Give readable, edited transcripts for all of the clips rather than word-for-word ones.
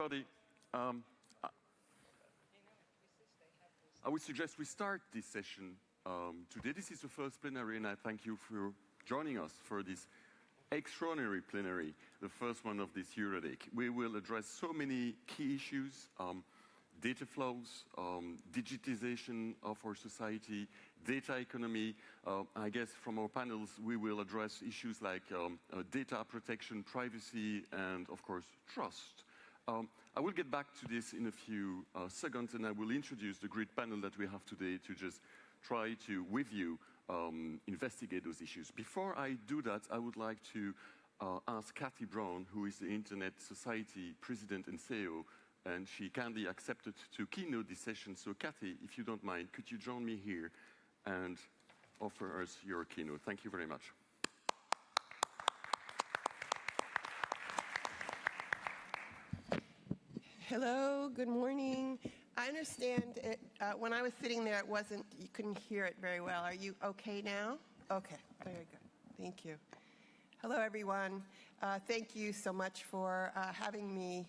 everybody. I would suggest we start this session today. This is the first plenary, and I thank you for joining us for this extraordinary plenary, the first one of this EuroDIG. We will address so many key issues, data flows, digitization of our society, data economy. I guess from our panels, we will address issues like data protection, privacy, and of course, trust. I will get back to this in a few seconds, and I will introduce the great panel that we have today to just try to, with you, investigate those issues. Before I do that, I would like to ask Kathy Brown, who is the Internet Society President and CEO, and she kindly accepted to keynote this session. So Kathy, if you don't mind, could you join me here and offer us your keynote? Thank you very much. Hello, good morning. I understand it, when I was sitting there, you couldn't hear it very well. Are you okay now? Okay, very good. Thank you. Hello, everyone. Thank you so much for having me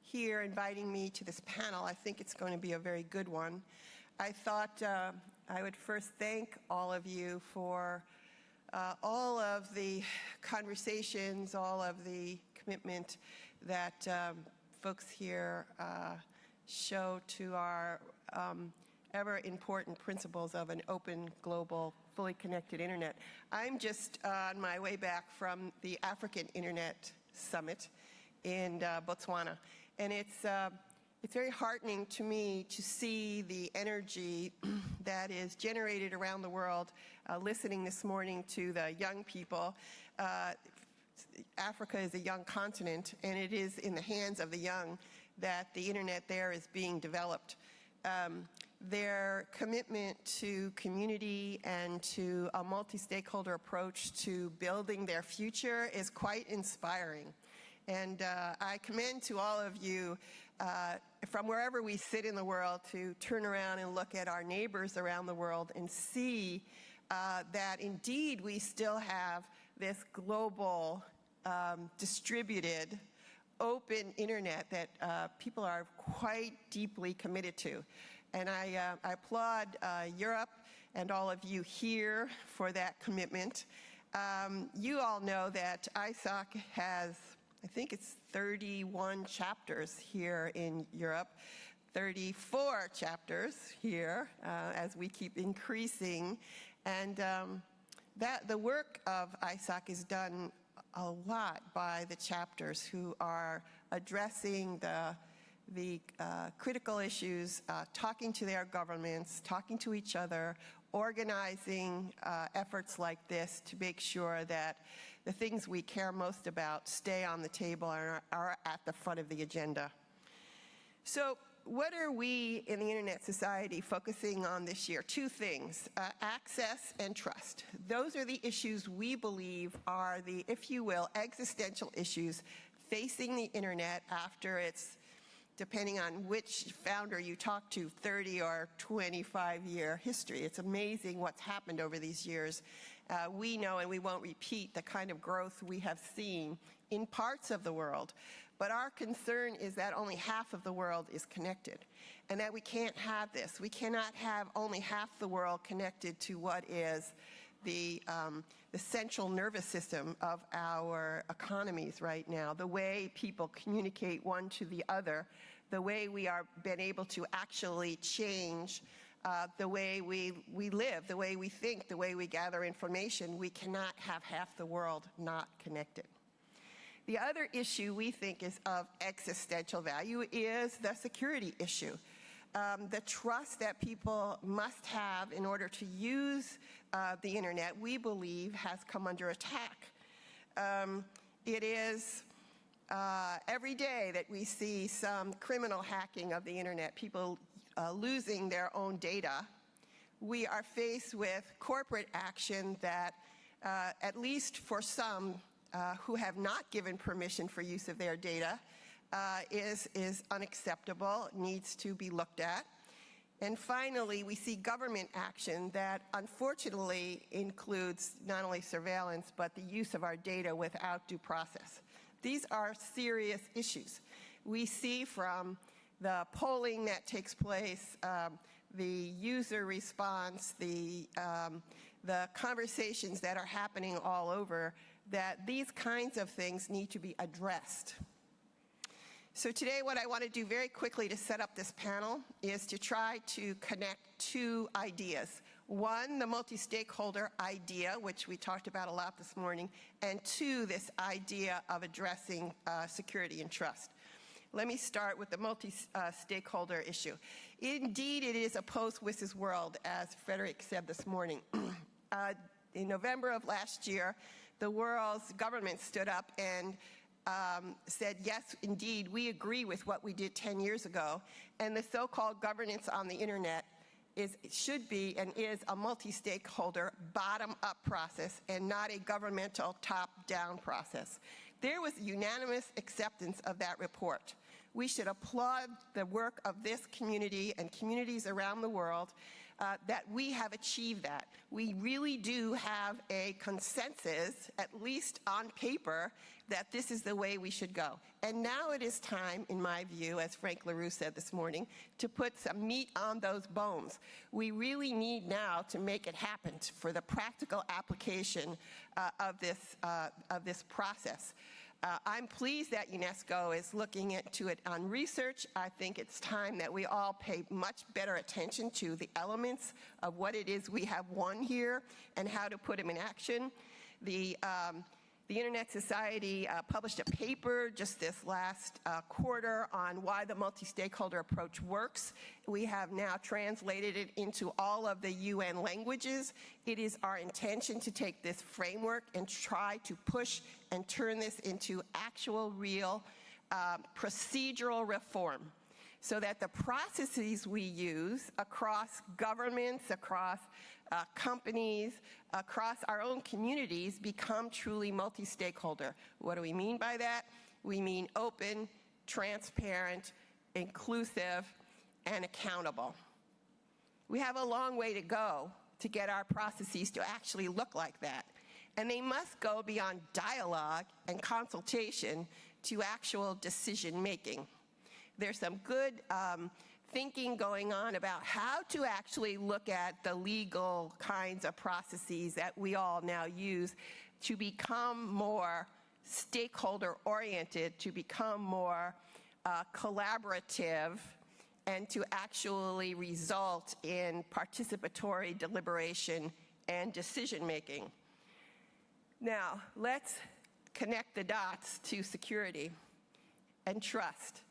here, inviting me to this panel. I think it's going to be a very good one. I thought I would first thank all of you for all of the conversations, all of the commitment that folks here show to our ever important principles of an open, global, fully connected internet. I'm just on my way back from the African Internet Summit in Botswana, and it's very heartening to me to see the energy that is generated around the world. Listening this morning to the young people, Africa is a young continent, and it is in the hands of the young that the internet there is being developed. Their commitment to community and to a multi-stakeholder approach to building their future is quite inspiring. And I commend to all of you, from wherever we sit in the world, to turn around and look at our neighbors around the world and see that indeed we still have this global, distributed, open internet that people are quite deeply committed to. And I applaud Europe and all of you here for that commitment. You all know that ISOC has, I think it's 31 chapters here in Europe, 34 chapters here as we keep increasing. And that the work of ISOC is done a lot by the chapters who are addressing the critical issues, talking to their governments, talking to each other, organizing efforts like this to make sure that the things we care most about stay on the table and are at the front of the agenda. So what are we in the Internet Society focusing on this year? Two things, access and trust. Those are the issues we believe are the, if you will, existential issues facing the Internet after its, depending on which founder you talk to, 30 or 25-year history. It's amazing what's happened over these years. We know, and we won't repeat, the kind of growth we have seen in parts of the world. But our concern is that only half of the world is connected, and that we can't have this. We cannot have only half the world connected to what is the central nervous system of our economies right now, the way people communicate one to the other, the way we are been able to actually change the way we live, the way we think, the way we gather information. We cannot have half the world not connected. The other issue we think is of existential value is the security issue. The trust that people must have in order to use the internet, we believe, has come under attack. It is every day that we see some criminal hacking of the internet, people losing their own data. We are faced with corporate action that, at least for some who have not given permission for use of their data, is unacceptable, needs to be looked at. And finally, we see government action that unfortunately includes not only surveillance, but the use of our data without due process. These are serious issues. we see from the polling that takes place, the user response, the conversations that are happening all over, that these kinds of things need to be addressed. So today what I want to do very quickly to set up this panel is to try to connect two ideas. One, the multi-stakeholder idea, which we talked about a lot this morning, and two, this idea of addressing security and trust. Let me start with the multi-stakeholder issue. Indeed, it is a post-WSIS world, as Frederick said this morning. In November of last year, the world's government stood up and said, yes, indeed, we agree with what we did 10 years ago, and the so-called governance on the internet should be and is a multi-stakeholder bottom-up process and not a governmental top-down process. There was unanimous acceptance of that report. We should applaud the work of this community and communities around the world that we have achieved that. We really do have a consensus, at least on paper, that this is the way we should go. And now it is time, in my view, as Frank LaRue said this morning, to put some meat on those bones. We really need now to make it happen for the practical application of this process. I'm pleased that UNESCO is looking into it on research. I think it's time that we all pay much better attention to the elements of what it is we have won here and how to put them in action. The Internet Society published a paper just this last quarter on why the multi-stakeholder approach works. We have now translated it into all of the UN languages. It is our intention to take this framework and try to push and turn this into actual, real procedural reform, so that the processes we use across governments, across companies, across our own communities become truly multi-stakeholder. What do we mean by that? We mean open, transparent, inclusive, and accountable. We have a long way to go to get our processes to actually look like that. And they must go beyond dialogue and consultation to actual decision-making. There's some good thinking going on about how to actually look at the legal kinds of processes that we all now use to become more stakeholder-oriented, to become more collaborative, and to actually result in participatory deliberation and decision-making. Now, let's connect the dots to security and trust.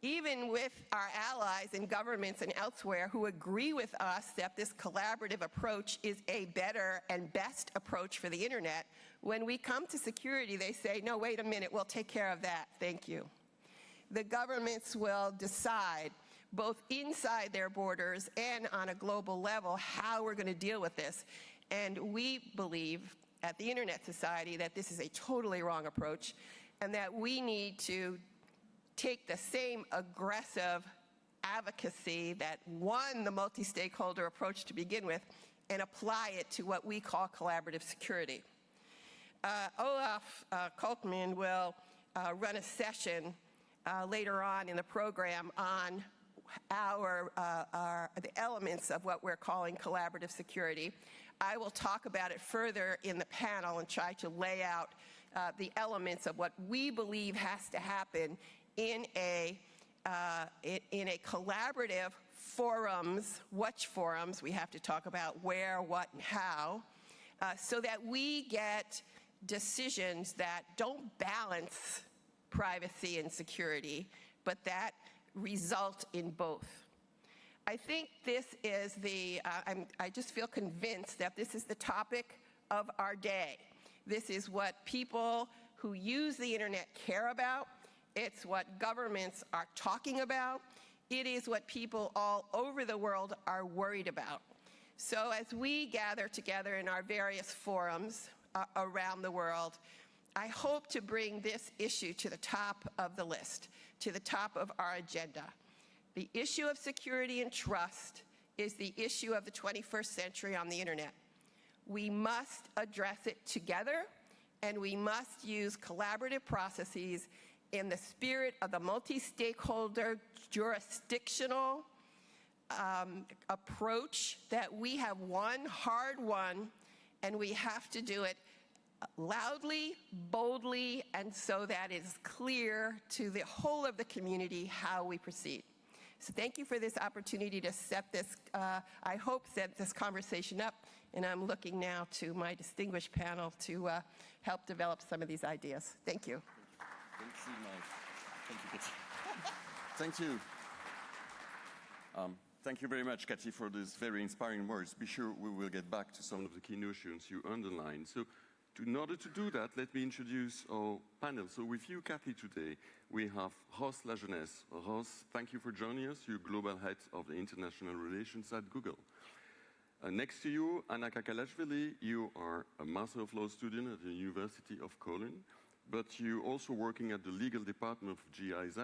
Even with our allies in governments and elsewhere who agree with us that this collaborative approach is a better and best approach for the internet, when we come to security, they say, no, wait a minute, we'll take care of that, thank you. The governments will decide, both inside their borders and on a global level, how we're going to deal with this. And we believe at the Internet Society that this is a totally wrong approach, and that we need to take the same aggressive advocacy that won the multi-stakeholder approach to begin with and apply it to what we call collaborative security. Olaf Kolkman will run a session later on in the program on the elements of what we're calling collaborative security. I will talk about it further in the panel and try to lay out the elements of what we believe has to happen in a collaborative forums, watch forums. We have to talk about where, what, and how, so that we get decisions that don't balance privacy and security, but that result in both. I think this is I just feel convinced that this is the topic of our day. This is what people who use the internet care about. It's what governments are talking about. It is what people all over the world are worried about. So as we gather together in our various forums around the world, I hope to bring this issue to the top of the list, to the top of our agenda. The issue of security and trust is the issue of the 21st century on the internet. We must address it together, and we must use collaborative processes in the spirit of the multi-stakeholder jurisdictional approach that we have hard won, and we have to do it loudly, boldly, and so that it's clear to the whole of the community how we proceed. So thank you for this opportunity to set this, I hope, set this conversation up, and I'm looking now to my distinguished panel to help develop some of these ideas. Thank you. Thank you. Thank you very much, Kathy, for these very inspiring words. Be sure we will get back to some of the key notions you underlined. So, in order to do that, let me introduce our panel. So with you, Kathy, today, we have Ross Lajeunesse. Ross, thank you for joining us. You're Global Head of the International Relations at Google. Next to you, Anna Kakalashvili, you are a Master of Law student at the University of Cologne, but you're also working at the legal department of GIZ.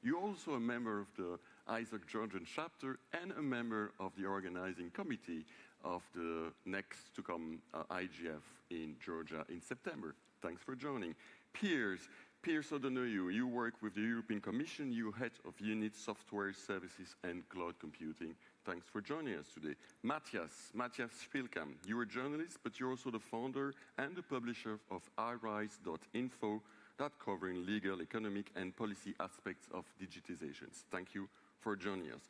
You're also a member of the Isaac Georgian chapter and a member of the organizing committee of the next to come IGF in Georgia in September. Thanks for joining. Piers O'Donoghue, you work with the European Commission, you head of Unit Software Services and Cloud Computing. Thanks for joining us today. Matthias Spielkamp, you're a journalist, but you're also the founder and the publisher of iRise.info, that covering legal, economic, and policy aspects of digitizations. Thank you for joining us.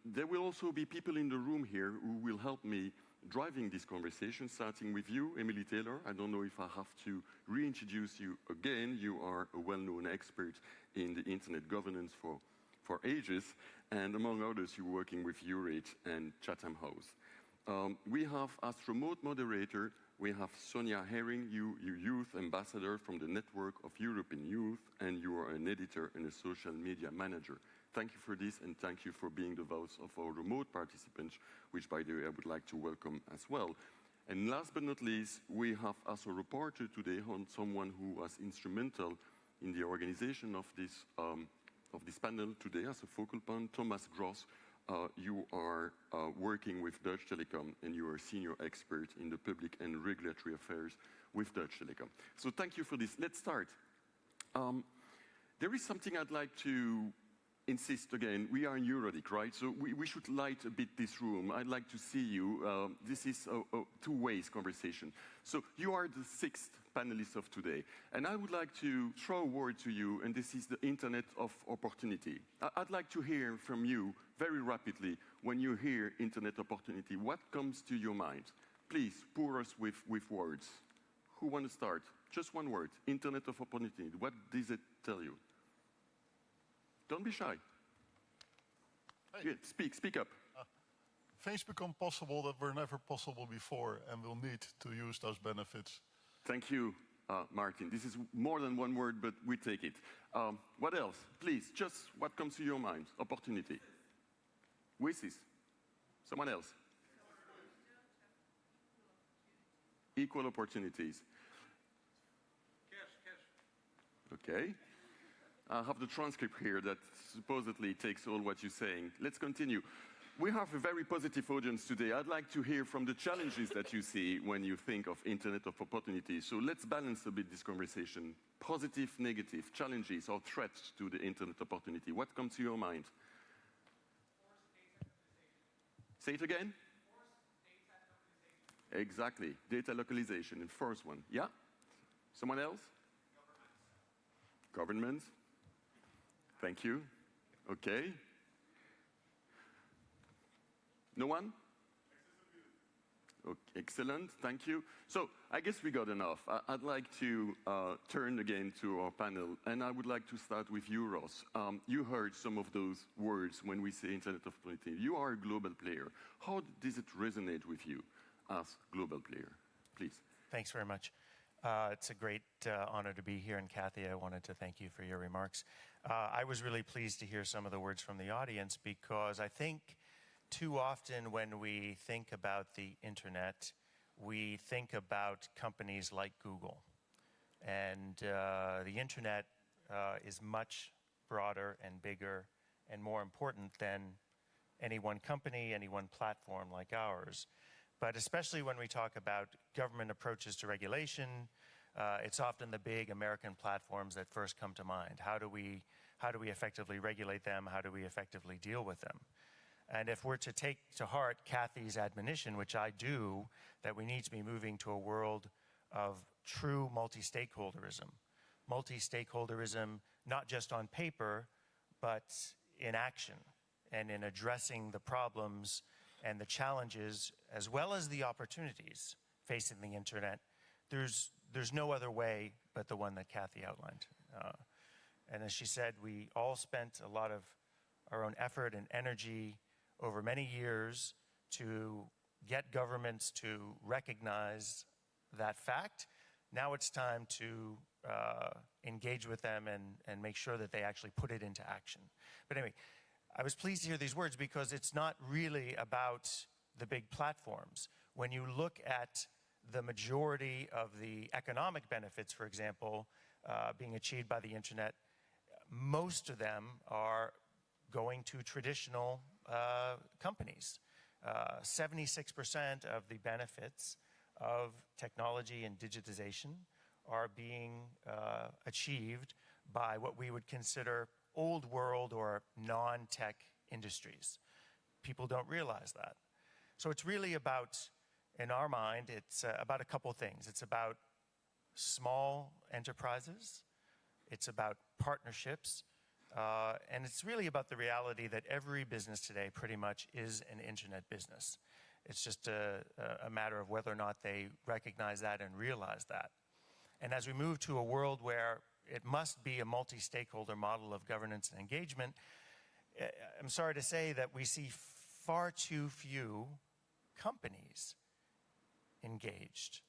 There will also be people in the room here who will help me driving this conversation, starting with you, Emily Taylor. I don't know if I have to reintroduce you again. You are a well-known expert in the internet governance for ages, and among others, you're working with EuroDIG and Chatham House. We have as remote moderator, we have Sonia Herring, you youth ambassador from the Network of European Youth, and you are an editor and a social media manager. Thank you for this, and thank you for being the voice of our remote participants, which, by the way, I would like to welcome as well. And last but not least, we have as a reporter today on someone who was instrumental in the organization of this panel today as a focal point, Thomas Gross. You are working with Deutsche Telekom, and you are a senior expert in the public and regulatory affairs with Deutsche Telekom. So thank you for this. Let's start. There is something I'd like to insist again. We are in EuroDIG, right? So we should light a bit this room. I'd like to see you. This is a two-way conversation. So you are the sixth panelist of today. And I would like to throw a word to you, and this is the Internet of Opportunity. I'd like to hear from you very rapidly when you hear Internet Opportunity. What comes to your mind? Please pour us with words. Who wants to start? Just one word. Internet of Opportunity. What does it tell you? Don't be shy. Hey. Yeah, speak up. Things become possible that were never possible before, and we'll need to use those benefits. Thank you, Martin. This is more than one word, but we take it. What else? Please, just what comes to your mind? Opportunity. Wishes. Someone else? Equal opportunities. Okay. I have the transcript here that supposedly takes all what you're saying. Let's continue. We have a very positive audience today. I'd like to hear from the challenges that you see when you think of Internet of Opportunities. So let's balance a bit this conversation. Positive, negative, challenges or threats to the Internet opportunity. What comes to your mind? Say it again? Exactly. Data localization, the first one. Yeah? Someone else? Governments. Thank you. Okay. No one? Okay, excellent. Thank you. So I guess we got enough. I'd like to turn again to our panel, and I would like to start with you, Ross. You heard some of those words when we say Internet of Opportunity. You are a global player. How does it resonate with you as global player? Please. Thanks very much. It's a great honor to be here, and Kathy, I wanted to thank you for your remarks. I was really pleased to hear some of the words from the audience, because I think too often when we think about the internet, we think about companies like Google. And the internet is much broader and bigger and more important than any one company, any one platform like ours. But especially when we talk about government approaches to regulation, It's often the big American platforms that first come to mind. How do we effectively regulate them? How do we effectively deal with them? And if we're to take to heart Kathy's admonition, which I do, that we need to be moving to a world of true multi-stakeholderism. Multi-stakeholderism, not just on paper, but in action and in addressing the problems and the challenges, as well as the opportunities facing the internet. There's no other way but the one that Kathy outlined. And as she said, we all spent a lot of our own effort and energy over many years to get governments to recognize that fact. Now it's time to engage with them and make sure that they actually put it into action. But anyway, I was pleased to hear these words because it's not really about the big platforms. When you look at the majority of the economic benefits, for example, being achieved by the internet, most of them are going to traditional companies. 76% of the benefits of technology and digitization are being achieved by what we would consider old world or non-tech industries. People don't realize that. So it's really about, in our mind, it's about a couple things. It's about small enterprises, it's about partnerships, and it's really about the reality that every business today pretty much is an internet business. It's just a matter of whether or not they recognize that and realize that. And as we move to a world where it must be a multi-stakeholder model of governance and engagement, I'm sorry to say that we see far too few companies engaged.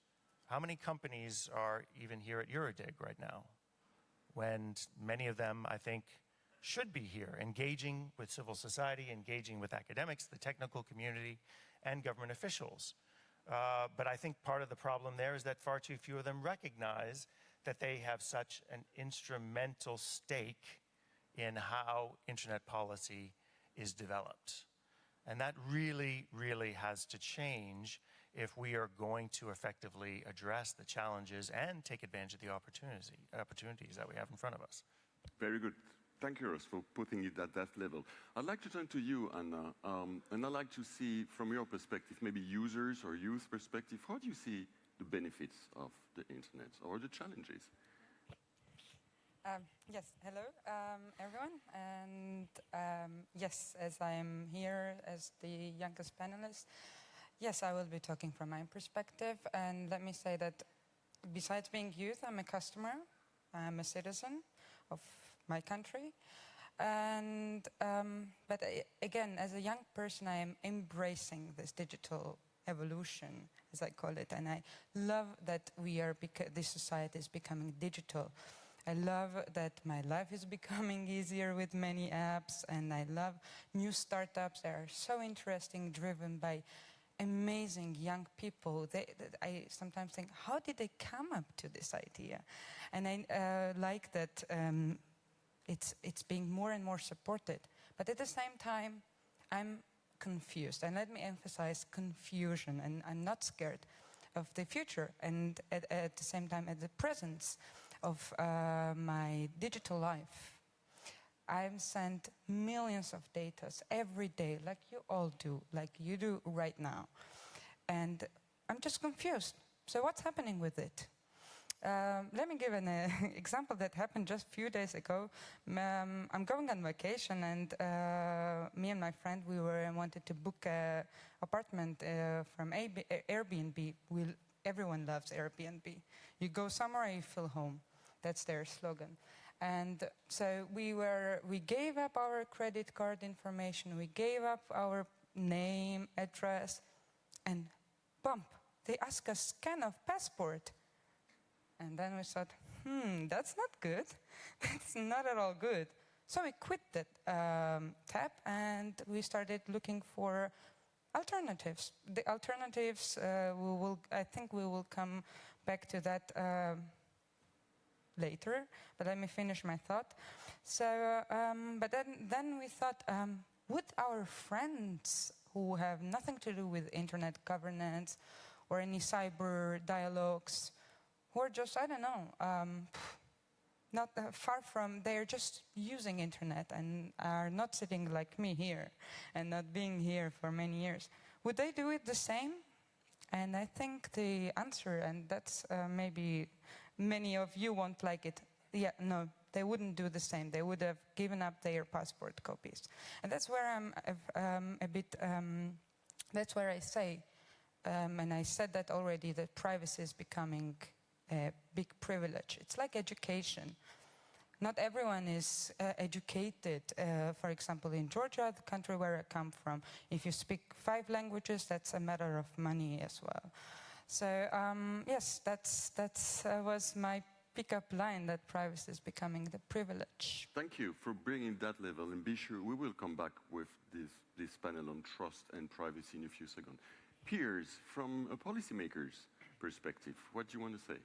How many companies are even here at EuroDIG right now? When many of them, I think, should be here, engaging with civil society, engaging with academics, the technical community, and government officials. But I think part of the problem there is that far too few of them recognize that they have such an instrumental stake in how internet policy is developed. And that really, really has to change if we are going to effectively address the challenges and take advantage of the opportunities that we have in front of us. Very good. Thank you, Ross, for putting it at that level. I'd like to turn to you, Anna, and I'd like to see from your perspective, maybe users or youth perspective, how do you see the benefits of the internet or the challenges? Yes, hello everyone, and yes, as I am here as the youngest panelist, yes, I will be talking from my perspective, and let me say that besides being youth, I'm a customer, I'm a citizen of my country, and but again, as a young person, I am embracing this digital evolution, as I call it, and I love that this society is becoming digital. I love that my life is becoming easier with many apps, and I love new startups that are so interesting, driven by amazing young people. I sometimes think, how did they come up to this idea? And I like that it's being more and more supported. But at the same time, I'm confused. And let me emphasize confusion. And I'm not scared of the future. And at the same time, at the presence of my digital life. I'm sent millions of data every day, like you all do, like you do right now. And I'm just confused. So what's happening with it? Let me give an example that happened just a few days ago. I'm going on vacation, and me and my friend, we wanted to book an apartment from Airbnb. Everyone loves Airbnb. You go somewhere, you feel home. That's their slogan. And so we gave up our credit card information, we gave up our name, address, and bump, they asked us scan of passport. And then we thought, that's not good. That's not at all good. So we quit that tab and we started looking for alternatives. The alternatives, I think we will come back to that later, but let me finish my thought. So, but then we thought, would our friends who have nothing to do with internet governance or any cyber dialogues, who are just, I don't know, not far from, they're just using internet and are not sitting like me here and not being here for many years. Would they do it the same? And I think the answer, and that's maybe many of you won't like it, yeah, no, they wouldn't do the same. They would have given up their passport copies. And that's where I'm a bit, that's where I say, and I said that already, that privacy is becoming a big privilege. It's like education. Not everyone is educated. For example, in Georgia, the country where I come from, if you speak 5 languages, that's a matter of money as well. So yes, that's was my pickup line, that privacy is becoming the privilege. Thank you for bringing that level, and be sure we will come back with this panel on trust and privacy in a few seconds. Piers, from a policymaker's perspective, what do you want to say?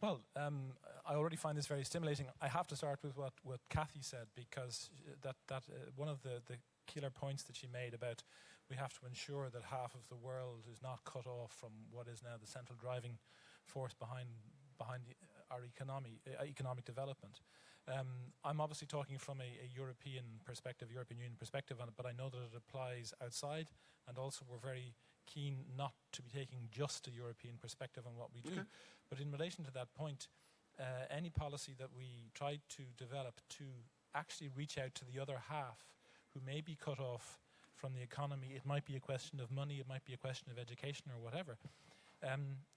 Well, I already find this very stimulating. I have to start with what Kathy said, because one of the killer points that she made about we have to ensure that half of the world is not cut off from what is now the central driving force behind our economic development. I'm obviously talking from a European perspective, European Union perspective on it, but I know that it applies outside, and also we're very keen not to be taking just a European perspective on what we do. But in relation to that point, any policy that we try to develop to actually reach out to the other half who may be cut off from the economy, it might be a question of money, it might be a question of education or whatever,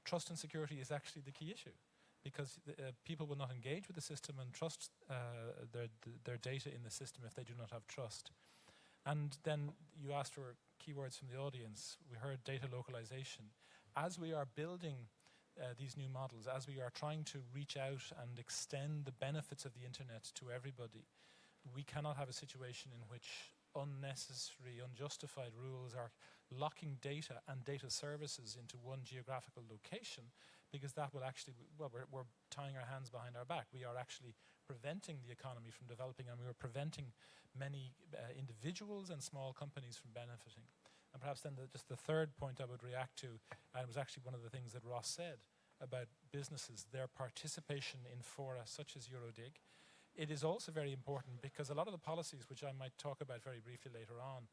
trust and security is actually the key issue. Because people will not engage with the system and trust their data in the system if they do not have trust. And then you asked for keywords from the audience. We heard data localization. As we are building these new models, as we are trying to reach out and extend the benefits of the internet to everybody, we cannot have a situation in which unnecessary, unjustified rules are locking data and data services into one geographical location, because that will actually, well, we're tying our hands behind our back. We are actually preventing the economy from developing, and we are preventing many individuals and small companies from benefiting. And perhaps then just the third point I would react to, and it was actually one of the things that Ross said about businesses, their participation in fora such as EuroDIG. It is also very important because a lot of the policies, which I might talk about very briefly later on,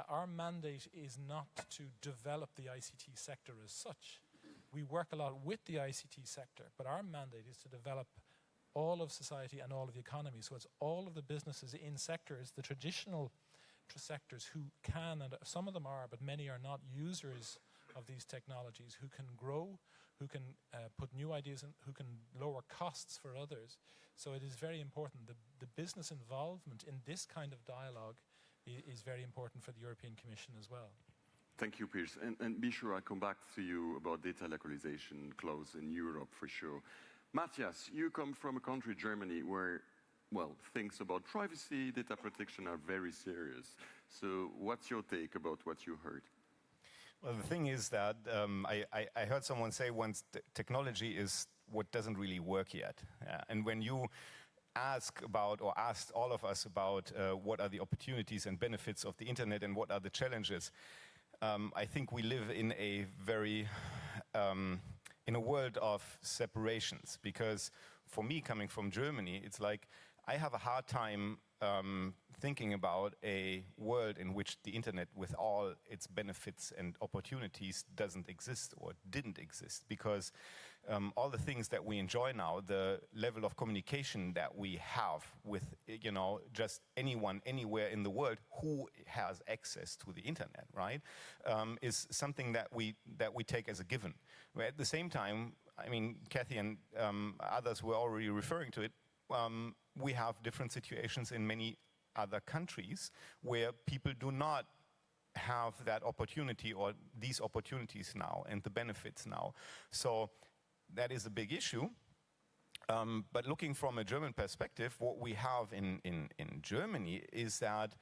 our mandate is not to develop the ICT sector as such. We work a lot with the ICT sector, but our mandate is to develop all of society and all of the economy. So it's all of the businesses in sectors, the traditional sectors who can, and some of them are, but many are not users of these technologies, who can grow, who can put new ideas in, who can lower costs for others. So it is very important. The business involvement in this kind of dialogue is very important for the European Commission as well. Thank you, Piers. And be sure I come back to you about data localization clause in Europe for sure. Matthias, you come from a country, Germany, where, well, things about privacy, data protection are very serious. So what's your take about what you heard? Well, the thing is that I heard someone say once technology is what doesn't really work yet. And when you ask about, or asked all of us about what are the opportunities and benefits of the internet and what are the challenges, I think we live in a very, in a world of separations. Because for me, coming from Germany, it's like I have a hard time thinking about a world in which the internet with all its benefits and opportunities doesn't exist or didn't exist, because all the things that we enjoy now, the level of communication that we have with, you know, just anyone, anywhere in the world who has access to the internet, right, is something that we take as a given. But at the same time, I mean, Kathy and others were already referring to it, we have different situations in many other countries where people do not have that opportunity or these opportunities now and the benefits now. So that is a big issue. But looking from a German perspective, what we have in Germany is that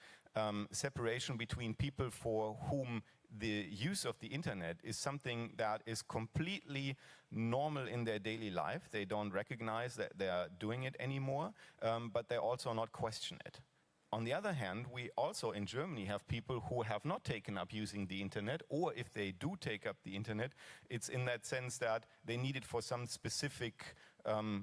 separation between people for whom the use of the internet is something that is completely normal in their daily life. They don't recognize that they are doing it anymore, but they also not question it. On the other hand, we also in Germany have people who have not taken up using the internet, or if they do take up the internet, it's in that sense that they need it for some specific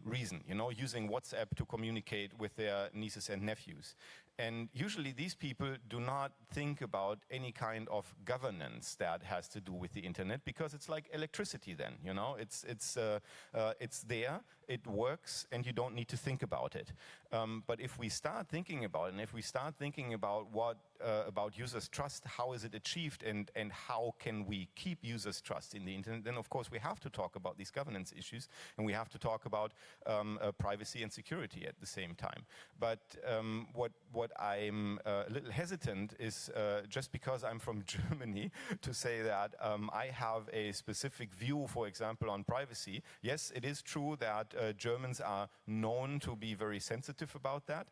reason, using WhatsApp to communicate with their nieces and nephews. And usually these people do not think about any kind of governance that has to do with the internet, because it's like electricity then, it's there, it works, and you don't need to think about it. But if we start thinking about it, and if we start thinking about about users' trust, how is it achieved, and how can we keep users' trust in the internet, then of course we have to talk about these governance issues, and we have to talk about privacy and security at the same time. But what I'm a little hesitant is just because I'm from Germany to say that I have a specific view, for example, on privacy. Yes, it is true that Germans are known to be very sensitive about that.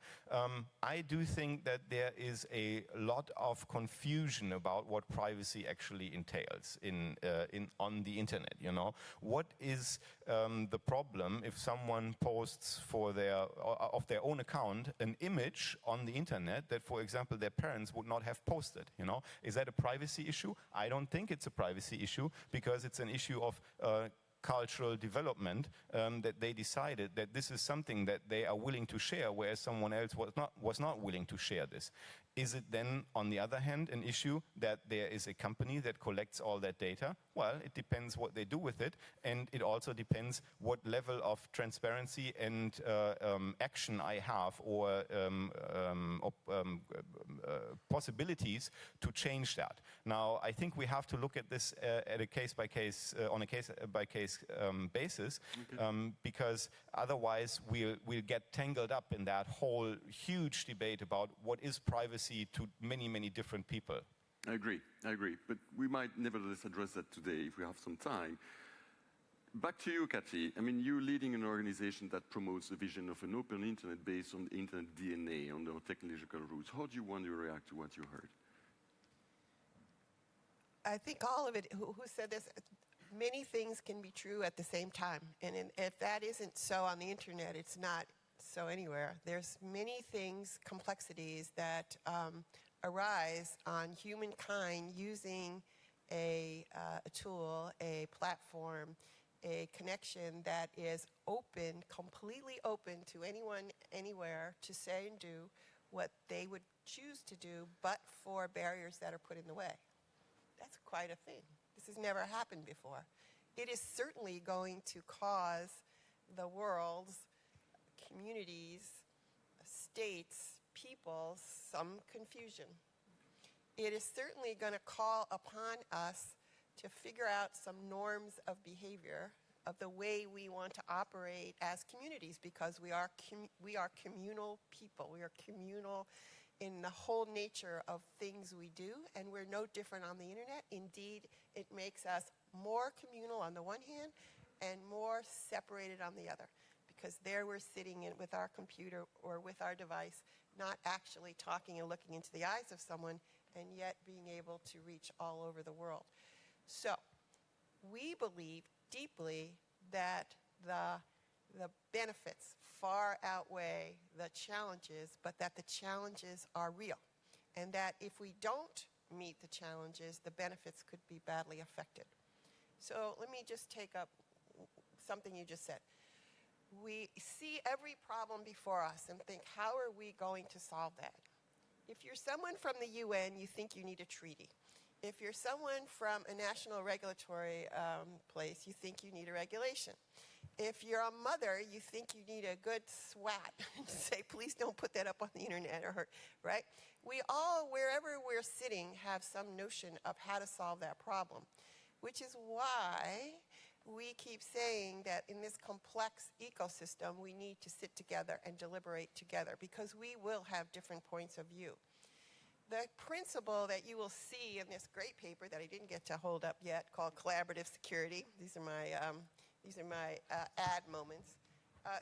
I do think that there is a lot of confusion about what privacy actually entails on the internet. What is the problem if someone posts of their own account an image on the internet that, for example, their parents would not have posted? Is that a privacy issue? I don't think it's a privacy issue, because it's an issue of cultural development, that they decided that this is something that they are willing to share, whereas someone else was not willing to share this. Is it then, on the other hand, an issue that there is a company that collects all that data? Well, it depends what they do with it, and it also depends what level of transparency and action I have, or possibilities to change that. Now, I think we have to look at this on a case-by-case basis, because otherwise we'll get tangled up in that whole huge debate about what is privacy to many, many different people. I agree. But we might nevertheless address that today if we have some time. Back to you, Kathy. You're leading an organization that promotes the vision of an open internet based on the internet DNA, on the technological roots. How do you want to react to what you heard? I think all of it, who said this, many things can be true at the same time. And if that isn't so on the internet, it's not so anywhere. There's many things, complexities that arise on humankind using a tool, a platform, a connection that is open, completely open to anyone, anywhere, to say and do what they would choose to do, but for barriers that are put in the way. That's quite a thing. This has never happened before. It is certainly going to cause the world's communities, states, peoples, some confusion. It is certainly going to call upon us to figure out some norms of behavior, of the way we want to operate as communities, because we are communal people. We are communal in the whole nature of things we do, and we're no different on the internet. Indeed, it makes us more communal on the one hand and more separated on the other, because there we're sitting with our computer or with our device, not actually talking and looking into the eyes of someone, and yet being able to reach all over the world. So we believe deeply that the benefits far outweigh the challenges, but that the challenges are real, and that if we don't meet the challenges, the benefits could be badly affected. So let me just take up something you just said. We see every problem before us and think, how are we going to solve that? If you're someone from the UN, you think you need a treaty. If you're someone from a national regulatory place, you think you need a regulation. If you're a mother, you think you need a good swat to say, please don't put that up on the internet, right? We all, wherever we're sitting, have some notion of how to solve that problem, which is why we keep saying that in this complex ecosystem, we need to sit together and deliberate together, because we will have different points of view. The principle that you will see in this great paper that I didn't get to hold up yet, called Collaborative Security, these are my ad moments,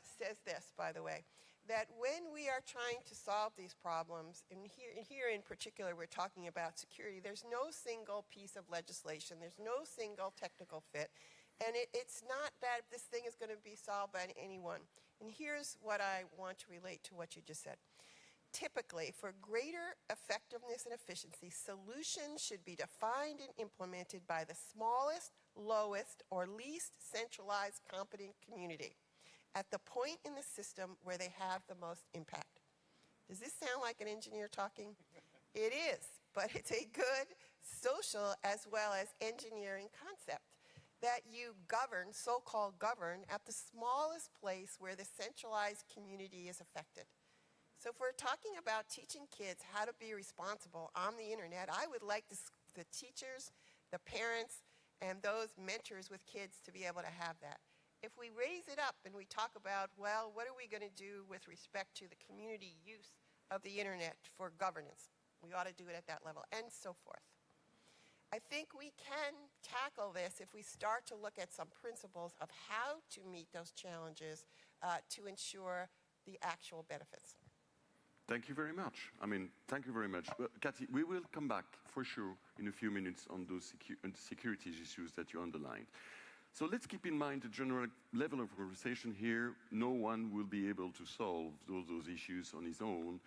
says this, by the way, that when we are trying to solve these problems, and here in particular we're talking about security, there's no single piece of legislation, there's no single technical fit, and it's not that this thing is going to be solved by anyone. And here's what I want to relate to what you just said. typically, for greater effectiveness and efficiency, solutions should be defined and implemented by the smallest, lowest, or least centralized competent community at the point in the system where they have the most impact. Does this sound like an engineer talking? It is, but it's a good social as well as engineering concept that you govern, so-called govern, at the smallest place where the centralized community is affected. So if we're talking about teaching kids how to be responsible on the internet, I would like the teachers, the parents, and those mentors with kids to be able to have that. If we raise it up and we talk about, well, what are we going to do with respect to the community use of the internet for governance? We ought to do it at that level, and so forth. I think we can tackle this if we start to look at some principles of how to meet those challenges to ensure the actual benefits. Thank you very much. Thank you very much. Kathy, we will come back for sure in a few minutes on those security issues that you underlined. So let's keep in mind the general level of conversation here. No one will be able to solve those issues on his own.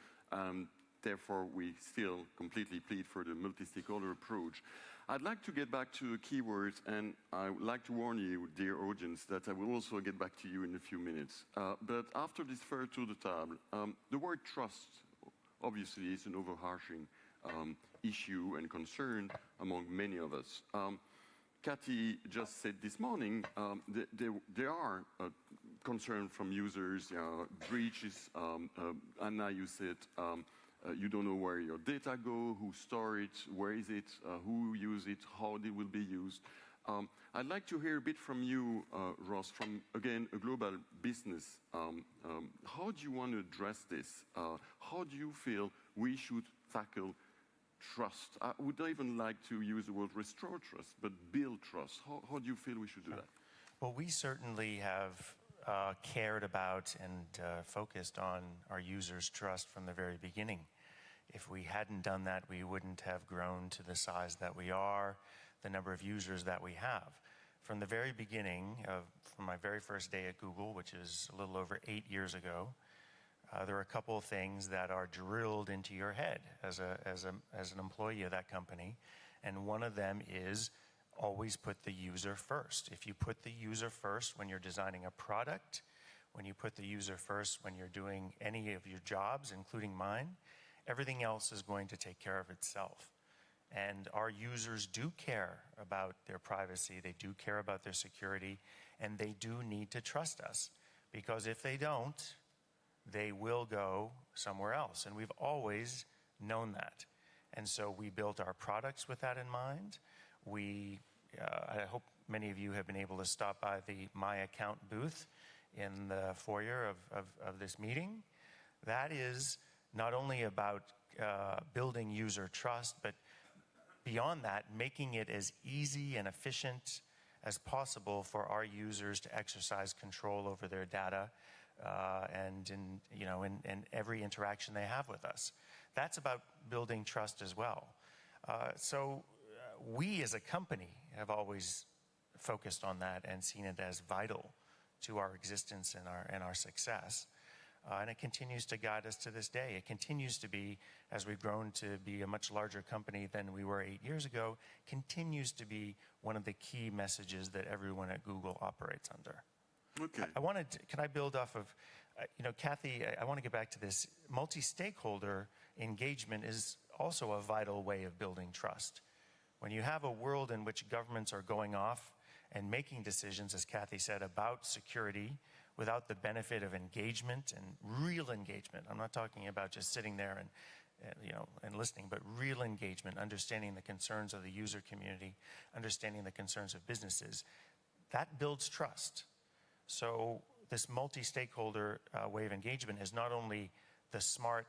Therefore, we still completely plead for the multi-stakeholder approach. I'd like to get back to the keywords, and I would like to warn you, dear audience, that I will also get back to you in a few minutes. But after this first tour de table, the word trust obviously is an overarching issue and concern among many of us. Kathy just said this morning there are concerns from users, breaches. Anna, you said you don't know where your data go, who store it, where is it, who use it, how it will be used. I'd like to hear a bit from you, Ross, from, again, a global business. How do you want to address this? How do you feel we should tackle trust? I would not even like to use the word restore trust, but build trust. How do you feel we should do that? Well, we certainly have cared about and focused on our users' trust from the very beginning. If we hadn't done that, we wouldn't have grown to the size that we are, the number of users that we have. From the very beginning, from my very first day at Google, which is a little over 8 years ago, there are a couple of things that are drilled into your head as an employee of that company, and one of them is always put the user first. If you put the user first when you're designing a product, when you put the user first when you're doing any of your jobs, including mine, everything else is going to take care of itself. And our users do care about their privacy, they do care about their security, and they do need to trust us. Because if they don't, they will go somewhere else. And we've always known that. And so we built our products with that in mind. I hope many of you have been able to stop by the My Account booth in the foyer of this meeting. That is not only about building user trust, but beyond that, making it as easy and efficient as possible for our users to exercise control over their data and in every interaction they have with us. That's about building trust as well. So we as a company have always focused on that and seen it as vital to our existence and our success. And it continues to guide us to this day. It continues to be, as we've grown to be a much larger company than we were 8 years ago, continues to be one of the key messages that everyone at Google operates under. Okay. Can I build off of, Kathy, I want to get back to this. Multi-stakeholder engagement is also a vital way of building trust. When you have a world in which governments are going off and making decisions, as Kathy said, about security without the benefit of engagement and real engagement. I'm not talking about just sitting there and listening, but real engagement, understanding the concerns of the user community, understanding the concerns of businesses. That builds trust. So this multi-stakeholder way of engagement is not only the smart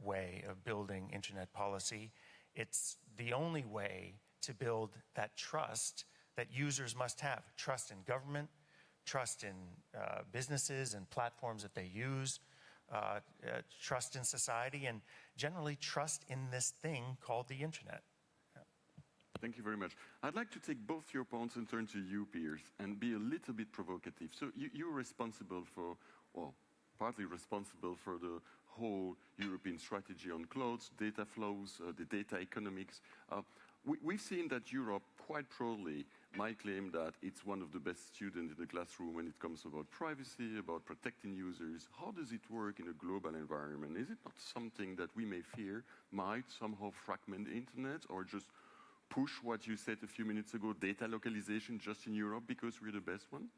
way of building internet policy, it's the only way to build that trust that users must have. Trust in government, trust in businesses and platforms that they use, trust in society, and generally trust in this thing called the internet. Thank you very much. I'd like to take both your points and turn to you, Piers, and be a little bit provocative. So you're responsible for, well, partly responsible for the whole European strategy on clouds, data flows, the data economics. We've seen that Europe quite proudly might claim that it's one of the best students in the classroom when it comes about privacy, about protecting users. How does it work in a global environment? Is it not something that we may fear might somehow fragment the internet or just push what you said a few minutes ago, data localization just in Europe because we're the best one?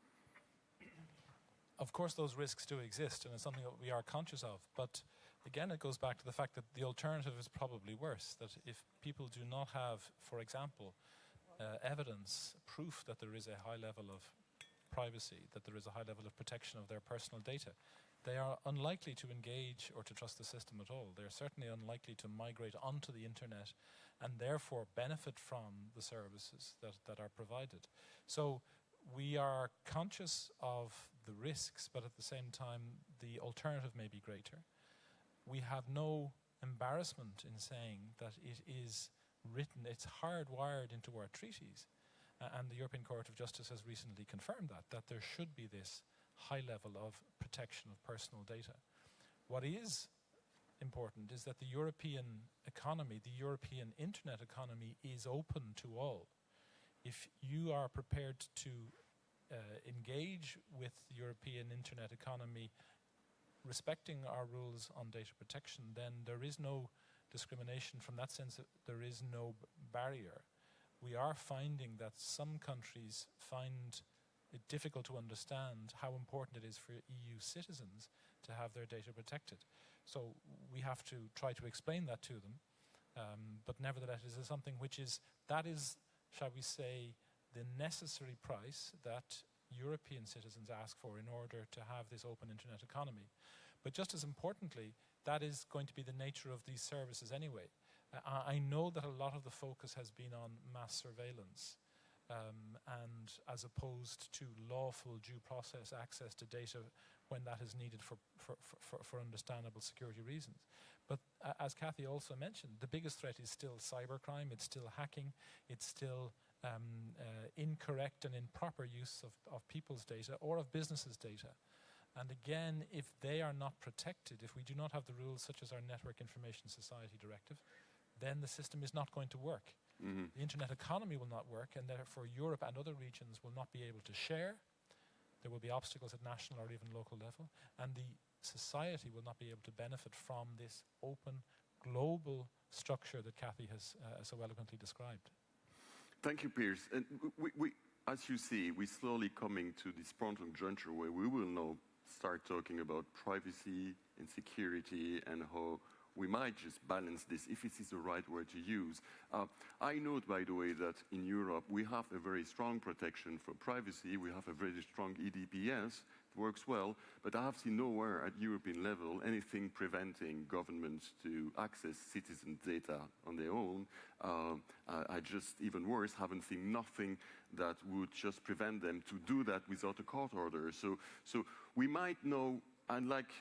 Of course, those risks do exist, and it's something that we are conscious of. But again, it goes back to the fact that the alternative is probably worse. That if people do not have, for example, evidence, proof that there is a high level of privacy, that there is a high level of protection of their personal data, they are unlikely to engage or to trust the system at all. They're certainly unlikely to migrate onto the internet and therefore benefit from the services that are provided. So we are conscious of the risks, but at the same time, the alternative may be greater. We have no embarrassment in saying that it is written, it's hardwired into our treaties, and the European Court of Justice has recently confirmed that there should be this high level of protection of personal data. What is important is that the European economy, the European internet economy, is open to all. If you are prepared to engage with the European internet economy respecting our rules on data protection, then there is no discrimination. From that sense, there is no barrier. We are finding that some countries find it difficult to understand how important it is for EU citizens to have their data protected. So we have to try to explain that to them. But nevertheless, it is something which is, that is, shall we say, the necessary price that European citizens ask for in order to have this open internet economy. But just as importantly, that is going to be the nature of these services anyway. I know that a lot of the focus has been on mass surveillance, and as opposed to lawful due process access to data when that is needed for understandable security reasons. But as Kathy also mentioned, the biggest threat is still cybercrime, it's still hacking, it's still incorrect and improper use of people's data or of businesses' data. And again, if they are not protected, if we do not have the rules such as our Network Information Society Directive, then the system is not going to work. Mm-hmm. The internet economy will not work, and therefore Europe and other regions will not be able to share. There will be obstacles at national or even local level, and the society will not be able to benefit from this open, global structure that Kathy has so eloquently described. Thank you, Piers. And we, as you see, we're slowly coming to this point of juncture where we will now start talking about privacy and security and how we might just balance this, if it is the right word to use. I note, by the way, that in Europe we have a very strong protection for privacy. We have a very strong EDPS. It works well, but I have seen nowhere at European level anything preventing governments to access citizen data on their own. I just, even worse, haven't seen nothing that would just prevent them to do that without a court order. So we might know, and like,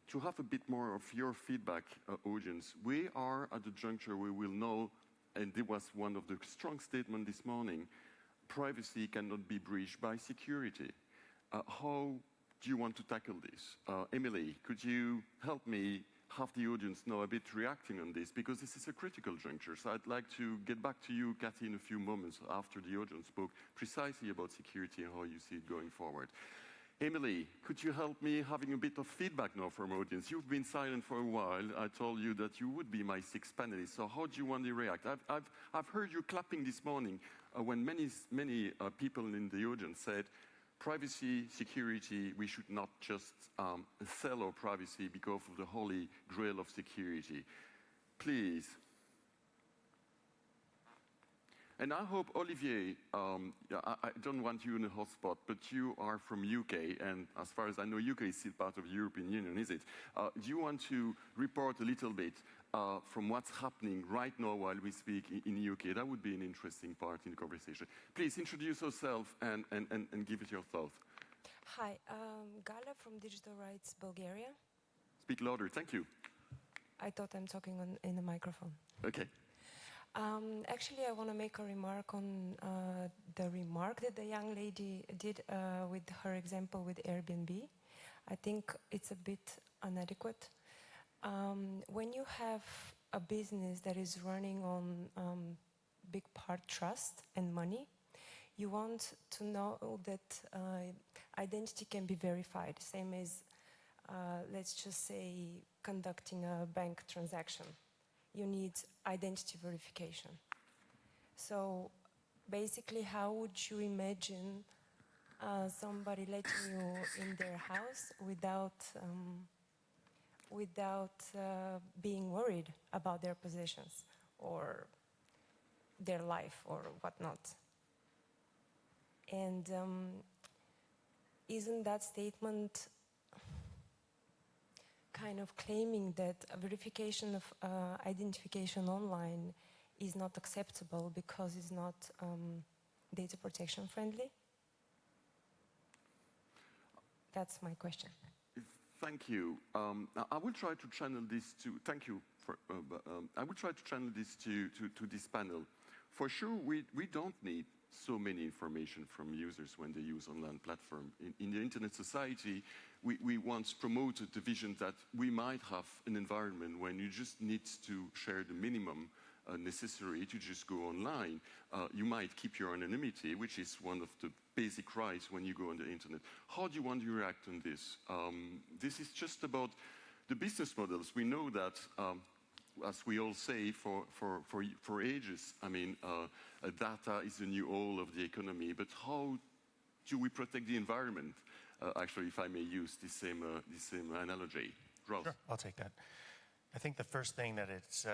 to have a bit more of your feedback, audience, we are at the juncture where we'll know, and it was one of the strong statements this morning, privacy cannot be breached by security. How do you want to tackle this? Emily, could you help me have the audience know a bit reacting on this? Because this is a critical juncture. So I'd like to get back to you, Kathy, in a few moments after the audience spoke precisely about security and how you see it going forward. Emily, could you help me having a bit of feedback now from audience? You've been silent for a while. I told you that you would be my sixth panelist. So how do you want to react? I've heard you clapping this morning when many people in the audience said, privacy, security, we should not just sell our privacy because of the holy grail of security. Please. And I hope, Olivier, I don't want you in a hotspot, but you are from UK, and as far as I know, UK is still part of the European Union, is it? Do you want to report a little bit from what's happening right now while we speak in UK? That would be an interesting part in the conversation. Please introduce yourself and give it your thoughts. Hi, Gala from Digital Rights Bulgaria. Speak louder, thank you. I thought I'm talking in the microphone. Okay. Actually, I want to make a remark on the remark that the young lady did with her example with Airbnb. I think it's a bit inadequate. when you have a business that is running on big part trust and money, you want to know that identity can be verified, same as, let's just say, conducting a bank transaction. You need identity verification. So basically, how would you imagine somebody letting you in their house without being worried about their possessions or their life or whatnot? And isn't that statement kind of claiming that a verification of identification online is not acceptable because it's not data protection friendly? That's my question. Thank you. I will try to channel this to. Thank you for. I will try to channel this to this panel. For sure, we don't need so many information from users when they use online platform. In the internet society, we once promoted the vision that we might have an environment when you just need to share the minimum necessary to just go online. You might keep your anonymity, which is one of the basic rights when you go on the internet. How do you want to react on this? This is just about the business models. We know that, as we all say for ages, I mean, data is the new oil of the economy, but how do we protect the environment? Actually, if I may use the same analogy. Ross. Sure, I'll take that. I think the first thing that it's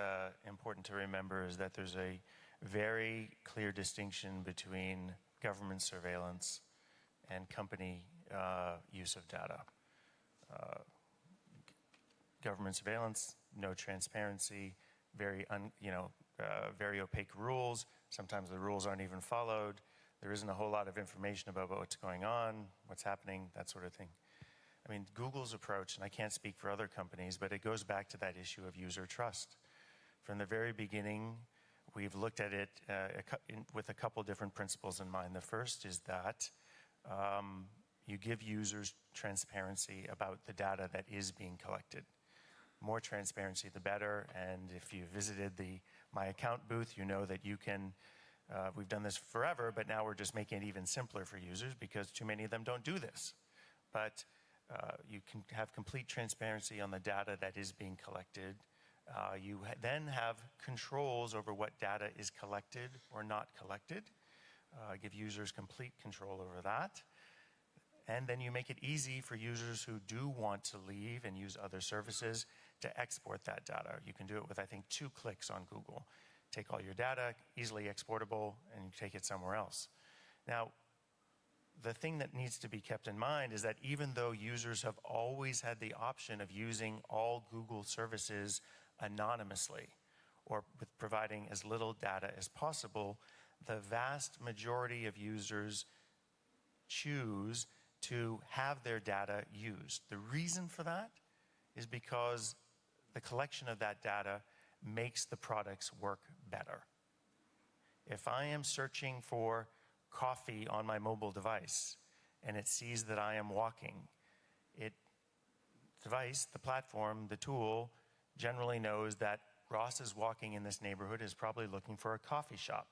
important to remember is that there's a very clear distinction between government surveillance and company use of data. Government surveillance, no transparency, very opaque rules. Sometimes the rules aren't even followed. There isn't a whole lot of information about what's going on, what's happening, that sort of thing. I mean, Google's approach, and I can't speak for other companies, but it goes back to that issue of user trust. From the very beginning, we've looked at it with a couple different principles in mind. The first is that you give users transparency about the data that is being collected. More transparency, the better. And if you visited the My Account booth, you know that you can, we've done this forever, but now we're just making it even simpler for users because too many of them don't do this. But you can have complete transparency on the data that is being collected. You then have controls over what data is collected or not collected. Give users complete control over that. And then you make it easy for users who do want to leave and use other services to export that data. You can do it with, I think, 2 clicks on Google. Take all your data, easily exportable, and you take it somewhere else. Now, the thing that needs to be kept in mind is that even though users have always had the option of using all Google services anonymously or with providing as little data as possible, the vast majority of users choose to have their data used. The reason for that is because the collection of that data makes the products work better. If I am searching for coffee on my mobile device and it sees that I am walking, the platform, the tool, generally knows that Ross is walking in this neighborhood, is probably looking for a coffee shop.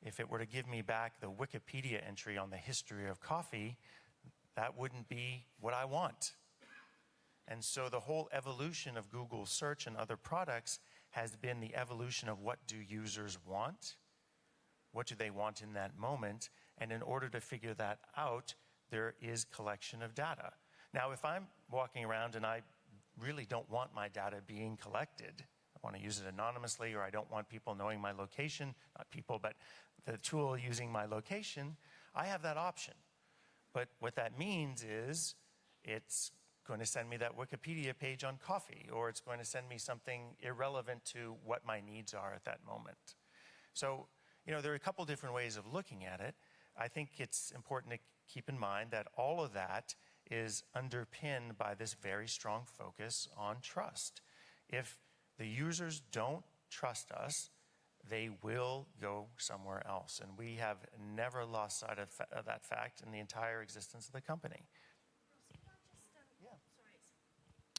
If it were to give me back the Wikipedia entry on the history of coffee, that wouldn't be what I want. And so the whole evolution of Google search and other products has been the evolution of what do users want? What do they want in that moment? And in order to figure that out, there is collection of data. Now, if I'm walking around and I really don't want my data being collected, I want to use it anonymously, or I don't want people knowing my location, not people, but the tool using my location, I have that option. But what that means is it's going to send me that Wikipedia page on coffee, or it's going to send me something irrelevant to what my needs are at that moment. So, there are a couple different ways of looking at it. I think it's important to keep in mind that all of that is underpinned by this very strong focus on trust. If the users don't trust us, they will go somewhere else. And we have never lost sight of that fact in the entire existence of the company.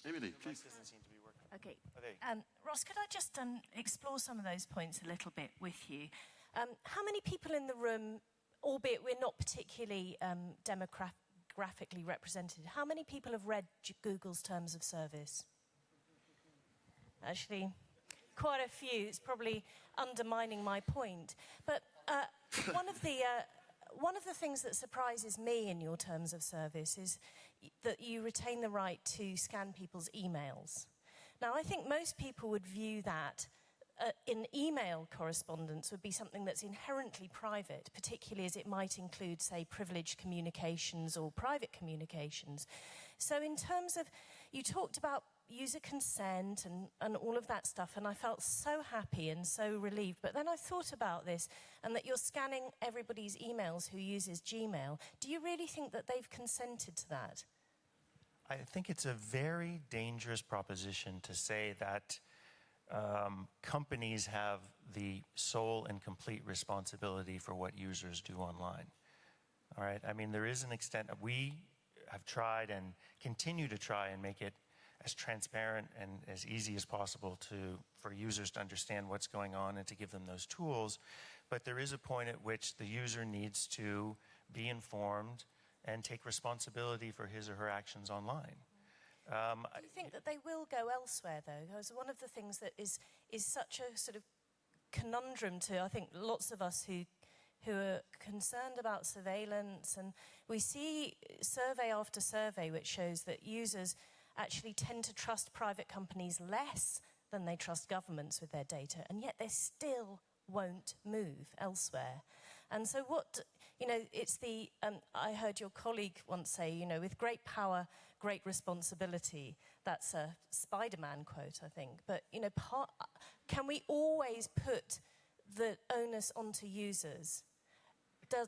Emily, please. Doesn't seem to be working. Okay. Oh, there you go. Ross, could I just explore some of those points a little bit with you? How many people in the room, albeit we're not particularly demographically represented, how many people have read Google's Terms of Service? Actually, quite a few. It's probably undermining my point. But one of the things that surprises me in your Terms of Service is that you retain the right to scan people's emails. Now, I think most people would view that in email correspondence would be something that's inherently private, particularly as it might include, say, privileged communications or private communications. So in terms of, you talked about user consent and all of that stuff, and I felt so happy and so relieved. But then I thought about this, and that you're scanning everybody's emails who uses Gmail. Do you really think that they've consented to that? I think it's a very dangerous proposition to say that companies have the sole and complete responsibility for what users do online. All right? I mean, there is an extent, we have tried and continue to try and make it as transparent and as easy as possible for users to understand what's going on and to give them those tools. But there is a point at which the user needs to be informed and take responsibility for his or her actions online. Do you think that they will go elsewhere, though? Because one of the things that is such a sort of conundrum to, I think, lots of us who are concerned about surveillance, and we see survey after survey which shows that users actually tend to trust private companies less than they trust governments with their data, and yet they still won't move elsewhere. And so what, it's the, I heard your colleague once say, with great power, great responsibility. That's a Spider-Man quote, I think. But, can we always put the onus onto users?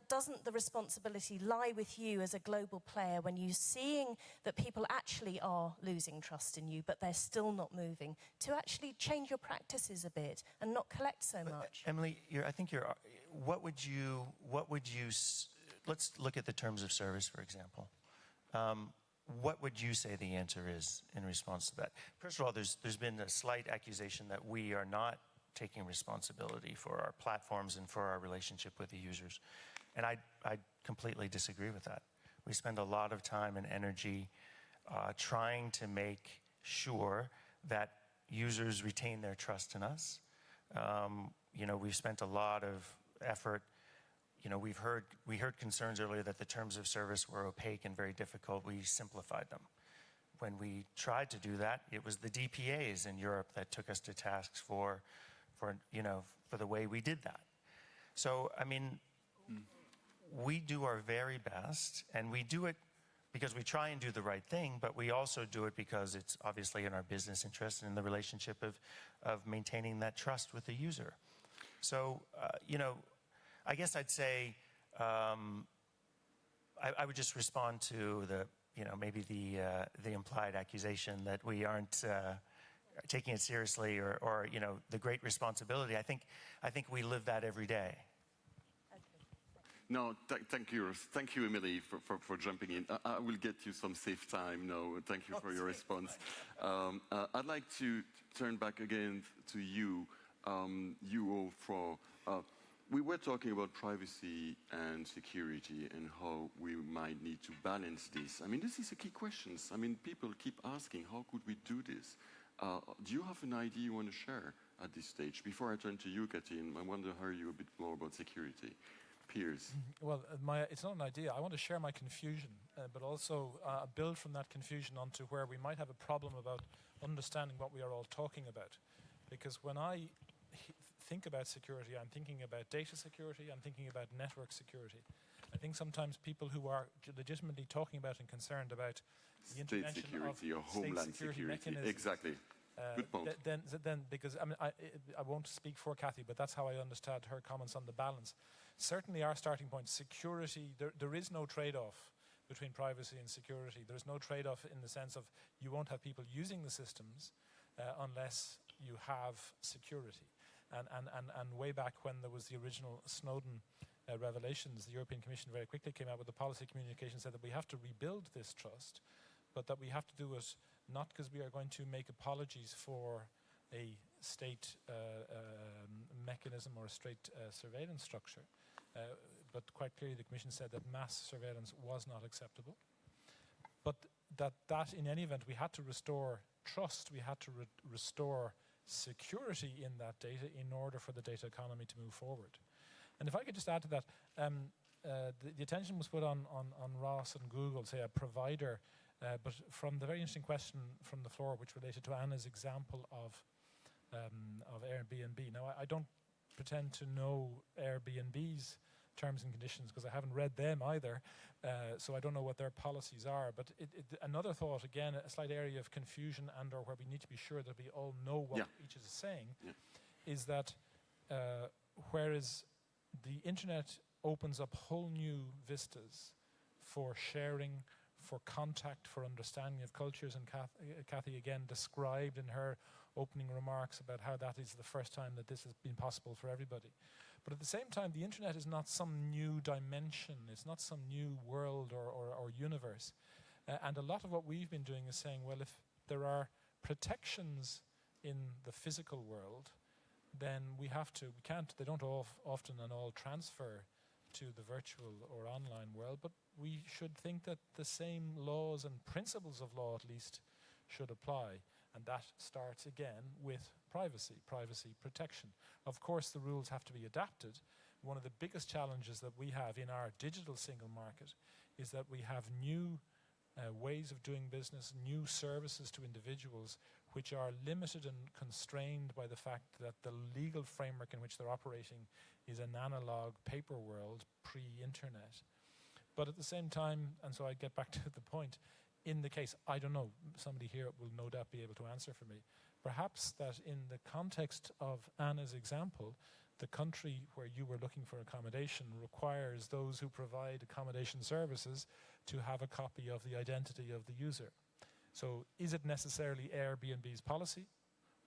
Doesn't the responsibility lie with you as a global player when you're seeing that people actually are losing trust in you, but they're still not moving, to actually change your practices a bit and not collect so much? Emily, what would you, let's look at the terms of service, for example. What would you say the answer is in response to that? First of all, there's been a slight accusation that we are not taking responsibility for our platforms and for our relationship with the users. And I completely disagree with that. We spend a lot of time and energy trying to make sure that users retain their trust in us. We've spent a lot of effort. We heard concerns earlier that the terms of service were opaque and very difficult. We simplified them. When we tried to do that, it was the DPAs in Europe that took us to task for the way we did that. So, I mean, we do our very best, and we do it because we try and do the right thing, but we also do it because it's obviously in our business interest and in the relationship of maintaining that trust with the user. So, I guess I'd say I would just respond to maybe the implied accusation that we aren't taking it seriously or the great responsibility. I think we live that every day. No, thank you. Thank you, Emily, for jumping in. I will get you some safe time now. Thank you for your response. I'd like to turn back again to you, we were talking about privacy and security and how we might need to balance this. I mean, this is a key question. I mean, people keep asking, how could we do this? Do you have an idea you want to share at this stage? Before I turn to you, Katin, I want to hear you a bit more about security. Piers. Well, it's not an idea. I want to share my confusion, but also build from that confusion onto where we might have a problem about understanding what we are all talking about. Because when I think about security, I'm thinking about data security, I'm thinking about network security. I think sometimes people who are legitimately talking about and concerned about the intervention of security or homeland security mechanisms. Exactly. Good point. Then, because I won't speak for Kathy, but that's how I understand her comments on the balance. Certainly, our starting point, security. There is no trade-off between privacy and security. There's no trade-off in the sense of you won't have people using the systems unless you have security. And way back when there was the original Snowden revelations, the European Commission very quickly came out with a policy communication, said that we have to rebuild this trust, but that we have to do it not because we are going to make apologies for a state mechanism or a state surveillance structure, but quite clearly the Commission said that mass surveillance was not acceptable. But that in any event, we had to restore trust, we had to restore security in that data in order for the data economy to move forward. And if I could just add to that, the attention was put on Ross and Google, say a provider, but from the very interesting question from the floor, which related to Anna's example of Airbnb. Now, I don't pretend to know Airbnb's terms and conditions because I haven't read them either, so I don't know what their policies are. But another thought, again, a slight area of confusion and or where we need to be sure that we all know what each is saying, is that whereas the internet opens up whole new vistas for sharing, for contact, for understanding of cultures, and Kathy again described in her opening remarks about how that is the first time that this has been possible for everybody. But at the same time, the internet is not some new dimension, it's not some new world or universe. And a lot of what we've been doing is saying, well, if there are protections in the physical world, then we can't, they don't often and all transfer to the virtual or online world, but we should think that the same laws and principles of law at least should apply. And that starts again with privacy protection. Of course, the rules have to be adapted. One of the biggest challenges that we have in our digital single market is that we have new ways of doing business, new services to individuals, which are limited and constrained by the fact that the legal framework in which they're operating is an analog paper world pre-internet. But at the same time, and so I get back to the point, in the case, I don't know, somebody here will no doubt be able to answer for me, perhaps that in the context of Anna's example, the country where you were looking for accommodation requires those who provide accommodation services to have a copy of the identity of the user. So is it necessarily Airbnb's policy,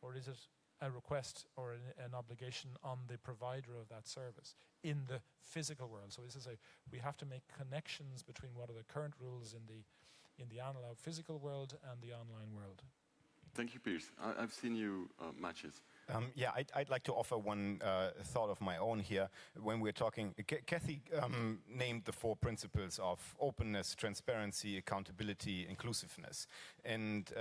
or is it a request or an obligation on the provider of that service in the physical world? So this is we have to make connections between what are the current rules in the analog physical world and the online world. Thank you, Piers. I've seen you matches. I'd like to offer one thought of my own here. When we're talking, Kathy named the 4 principles of openness, transparency, accountability, inclusiveness. And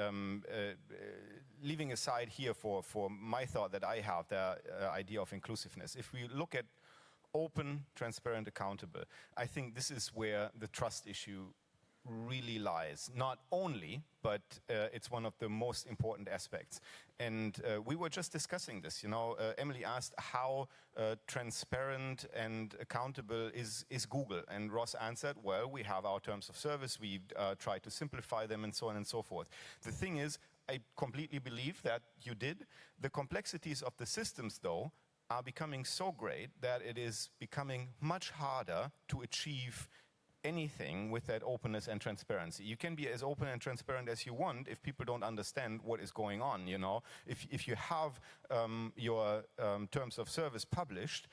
leaving aside here for my thought that I have, the idea of inclusiveness. If we look at open, transparent, accountable, I think this is where the trust issue really lies. Not only, but it's one of the most important aspects. And we were just discussing this, Emily asked how transparent and accountable is Google? And Ross answered, well, we have our terms of service, we try to simplify them and so on and so forth. The thing is, I completely believe that you did. The complexities of the systems, though, are becoming so great that it is becoming much harder to achieve anything with that openness and transparency. You can be as open and transparent as you want if people don't understand what is going on, If you have your terms of service published,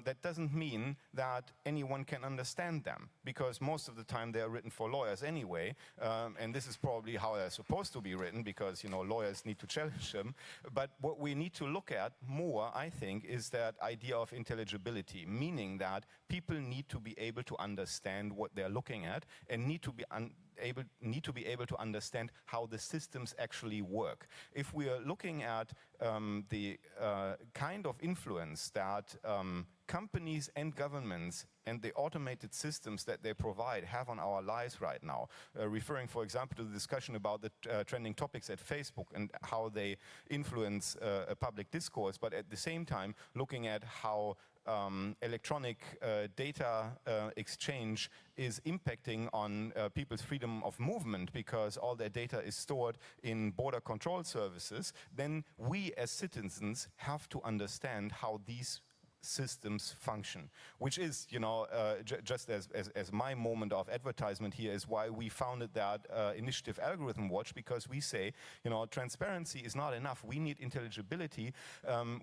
that doesn't mean that anyone can understand them, because most of the time they are written for lawyers anyway, and this is probably how they're supposed to be written, because, lawyers need to challenge them. But what we need to look at more, I think, is that idea of intelligibility, meaning that people need to be able to understand what they're looking at, and need to be able to understand how the systems actually work. If we are looking at the kind of influence that companies and governments and the automated systems that they provide have on our lives right now, referring, for example, to the discussion about the trending topics at Facebook and how they influence a public discourse, but at the same time looking at how electronic data exchange is impacting on people's freedom of movement, because all their data is stored in border control services, then we as citizens have to understand how these systems function, which is, just as my moment of advertisement here is why we founded that initiative Algorithm Watch, because we say, transparency is not enough. We need intelligibility.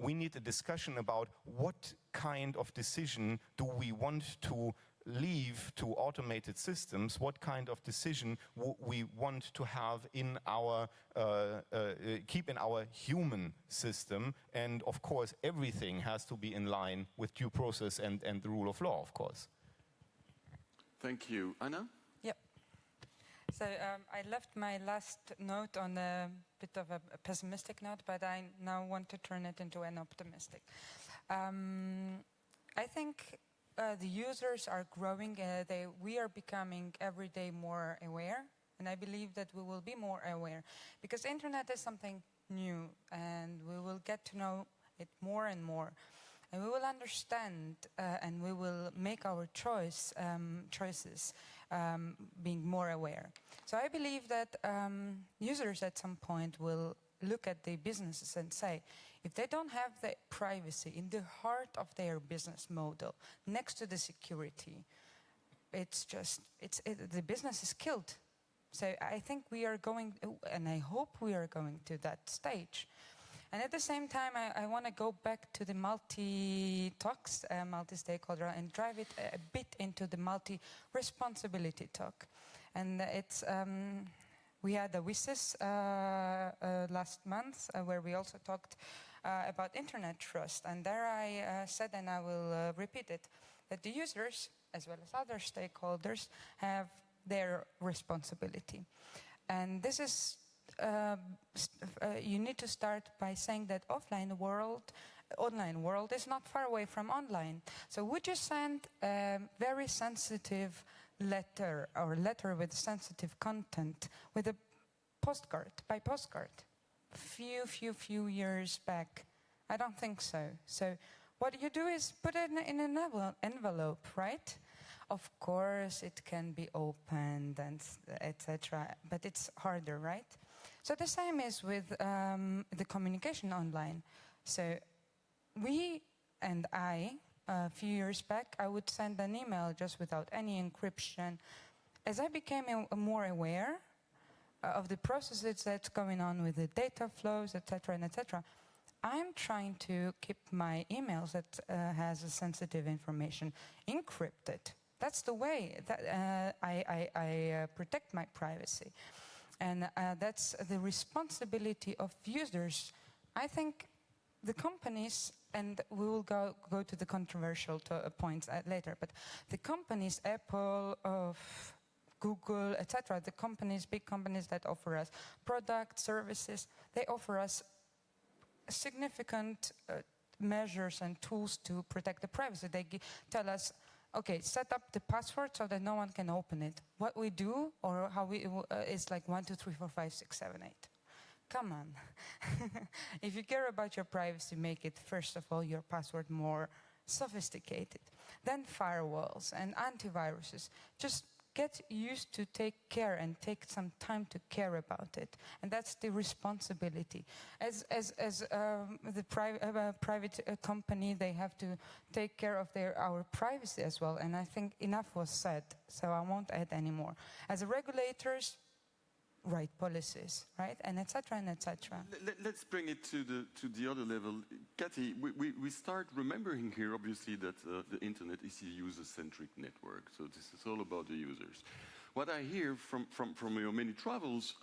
We need a discussion about what kind of decision do we want to leave to automated systems what kind of decision we want to have in our, keep in our human system. And of course, everything has to be in line with due process and the rule of law, of course. Thank you. Anna? Yep. So I left my last note on a bit of a pessimistic note, but I now want to turn it into an optimistic. I think the users are growing. We are becoming every day more aware, and I believe that we will be more aware because internet is something new, and we will get to know it more and more. And we will understand and we will make our choices being more aware. So I believe that users at some point will look at the businesses and say, if they don't have the privacy in the heart of their business model next to the security, the business is killed. So I think we are going, and I hope we are going to that stage. And at the same time, I want to go back to the multi-talks, multi-stakeholder, and drive it a bit into the multi-responsibility talk. And it's, we had a WISIS last month where we also talked about internet trust. And there I said, and I will repeat it, that the users, as well as other stakeholders, have their responsibility. And this is you need to start by saying that online world is not far away from online. So would you send a very sensitive letter or letter with sensitive content with a postcard, by postcard? Few years back. I don't think so. So what you do is put it in an envelope, right? Of course it can be opened and etc., but it's harder, right? So the same is with the communication online. So we and I, a few years back, I would send an email just without any encryption. As I became more aware of the processes that's going on with the data flows, etc., and etc., I'm trying to keep my emails that has sensitive information encrypted. That's the way that I protect my privacy. And that's the responsibility of users. I think the companies, and we will go to the controversial points later, but the companies, Apple, Google, etc., the companies, big companies that offer us products, services, they offer us significant measures and tools to protect the privacy. They tell us, okay, set up the password so that no one can open it. What we do, or how we, is like 1, 2, 3, 4, 5, 6, 7, 8. Come on. If you care about your privacy, make it, first of all, your password more sophisticated. Then firewalls and antiviruses. Just get used to take care and take some time to care about it. And that's the responsibility. As the private company, they have to take care of our privacy as well. And I think enough was said, so I won't add any more. As regulators, write policies, right? And et cetera, and et cetera. Let's bring it to the other level. Kathy, we start remembering here, obviously, that the internet is a user-centric network. So this is all about the users. What I hear from your many travels,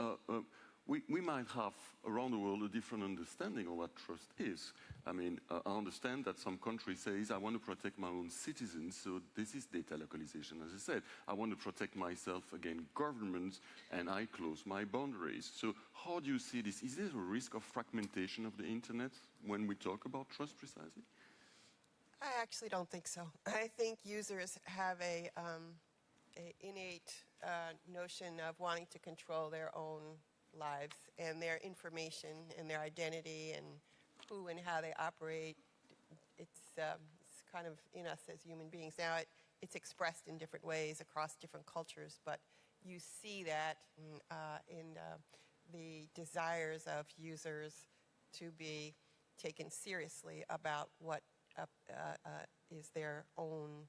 we might have around the world a different understanding of what trust is. I mean, I understand that some countries say, I want to protect my own citizens, so this is data localization, as I said. I want to protect myself against governments, and I close my boundaries. So how do you see this? Is there a risk of fragmentation of the internet when we talk about trust precisely? I actually don't think so. I think users have a innate notion of wanting to control their own lives and their information and their identity and who and how they operate. It's kind of in us as human beings. Now, it's expressed in different ways across different cultures, but you see that in the desires of users to be taken seriously about what is their own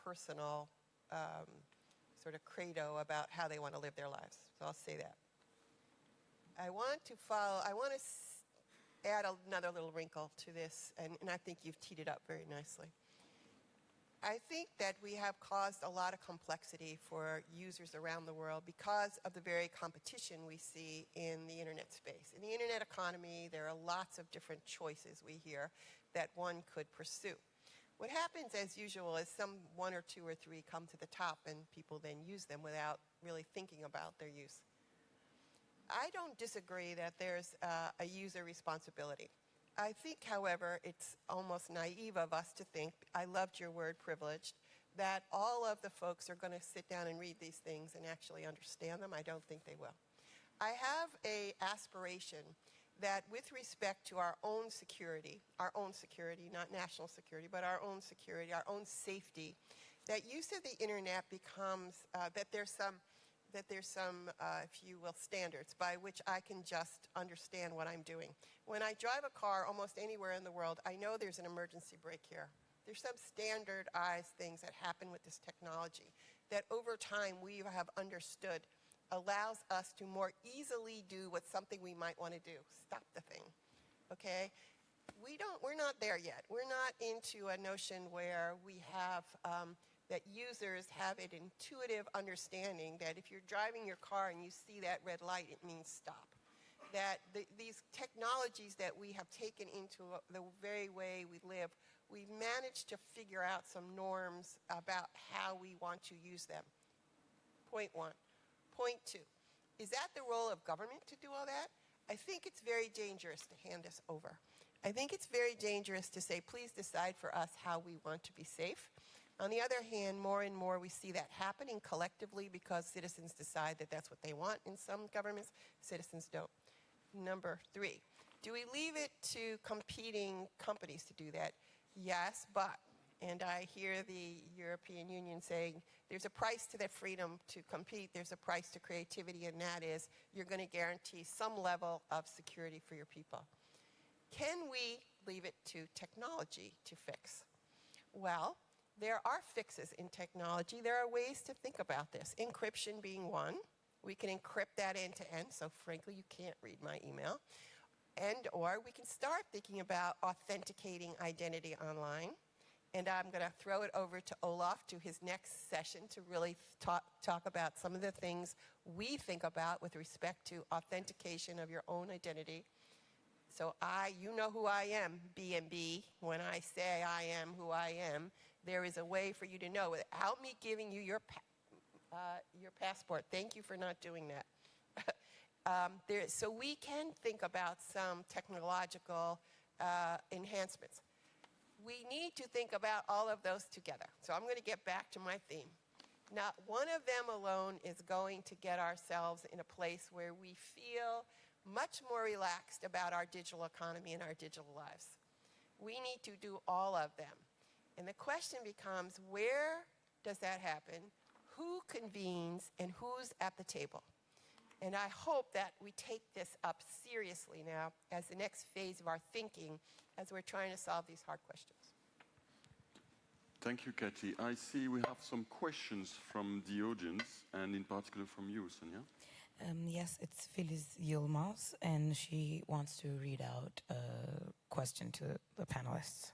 personal sort of credo about how they want to live their lives. So I'll say that. I want to add another little wrinkle to this, and I think you've teed it up very nicely. I think that we have caused a lot of complexity for users around the world because of the very competition we see in the internet space. In the internet economy, there are lots of different choices we hear that one could pursue. What happens, as usual, is some one or two or three come to the top and people then use them without really thinking about their use. I don't disagree that there's a user responsibility. I think, however, it's almost naive of us to think, I loved your word privileged, that all of the folks are going to sit down and read these things and actually understand them. I don't think they will. I have an aspiration that with respect to our own security, not national security, but our own security, our own safety, that use of the internet becomes, that there's some, if you will, standards by which I can just understand what I'm doing. When I drive a car almost anywhere in the world, I know there's an emergency brake here. There's some standardized things that happen with this technology that over time we have understood allows us to more easily do what something we might want to do, stop the thing, okay? We're not there yet. We're not into a notion where we have, that users have an intuitive understanding that if you're driving your car and you see that red light, it means stop. That these technologies that we have taken into the very way we live, we've managed to figure out some norms about how we want to use them. Point one. Point two, is that the role of government to do all that? I think it's very dangerous to hand this over. I think it's very dangerous to say, please decide for us how we want to be safe. On the other hand, more and more we see that happening collectively because citizens decide that that's what they want in some governments, citizens don't. Number three, do we leave it to competing companies to do that? Yes, but, and I hear the European Union saying, there's a price to that freedom to compete, there's a price to creativity, and that is you're going to guarantee some level of security for your people. Can we leave it to technology to fix? Well, there are fixes in technology. There are ways to think about this. Encryption being one. We can encrypt that end to end, so frankly, you can't read my email. And or we can start thinking about authenticating identity online. And I'm going to throw it over to Olaf to his next session to really talk about some of the things we think about with respect to authentication of your own identity. So you know who I am, B&B. When I say I am who I am, there is a way for you to know without me giving you your passport. Thank you for not doing that. So we can think about some technological enhancements. We need to think about all of those together. So I'm going to get back to my theme. Not one of them alone is going to get ourselves in a place where we feel much more relaxed about our digital economy and our digital lives. We need to do all of them. And the question becomes, where does that happen? Who convenes and who's at the table? And I hope that we take this up seriously now as the next phase of our thinking as we're trying to solve these hard questions. Thank you, Kathy. I see we have some questions from the audience, and in particular from you, Sonia. Yes, it's Phyllis Yilmaz, and she wants to read out a question to the panelists.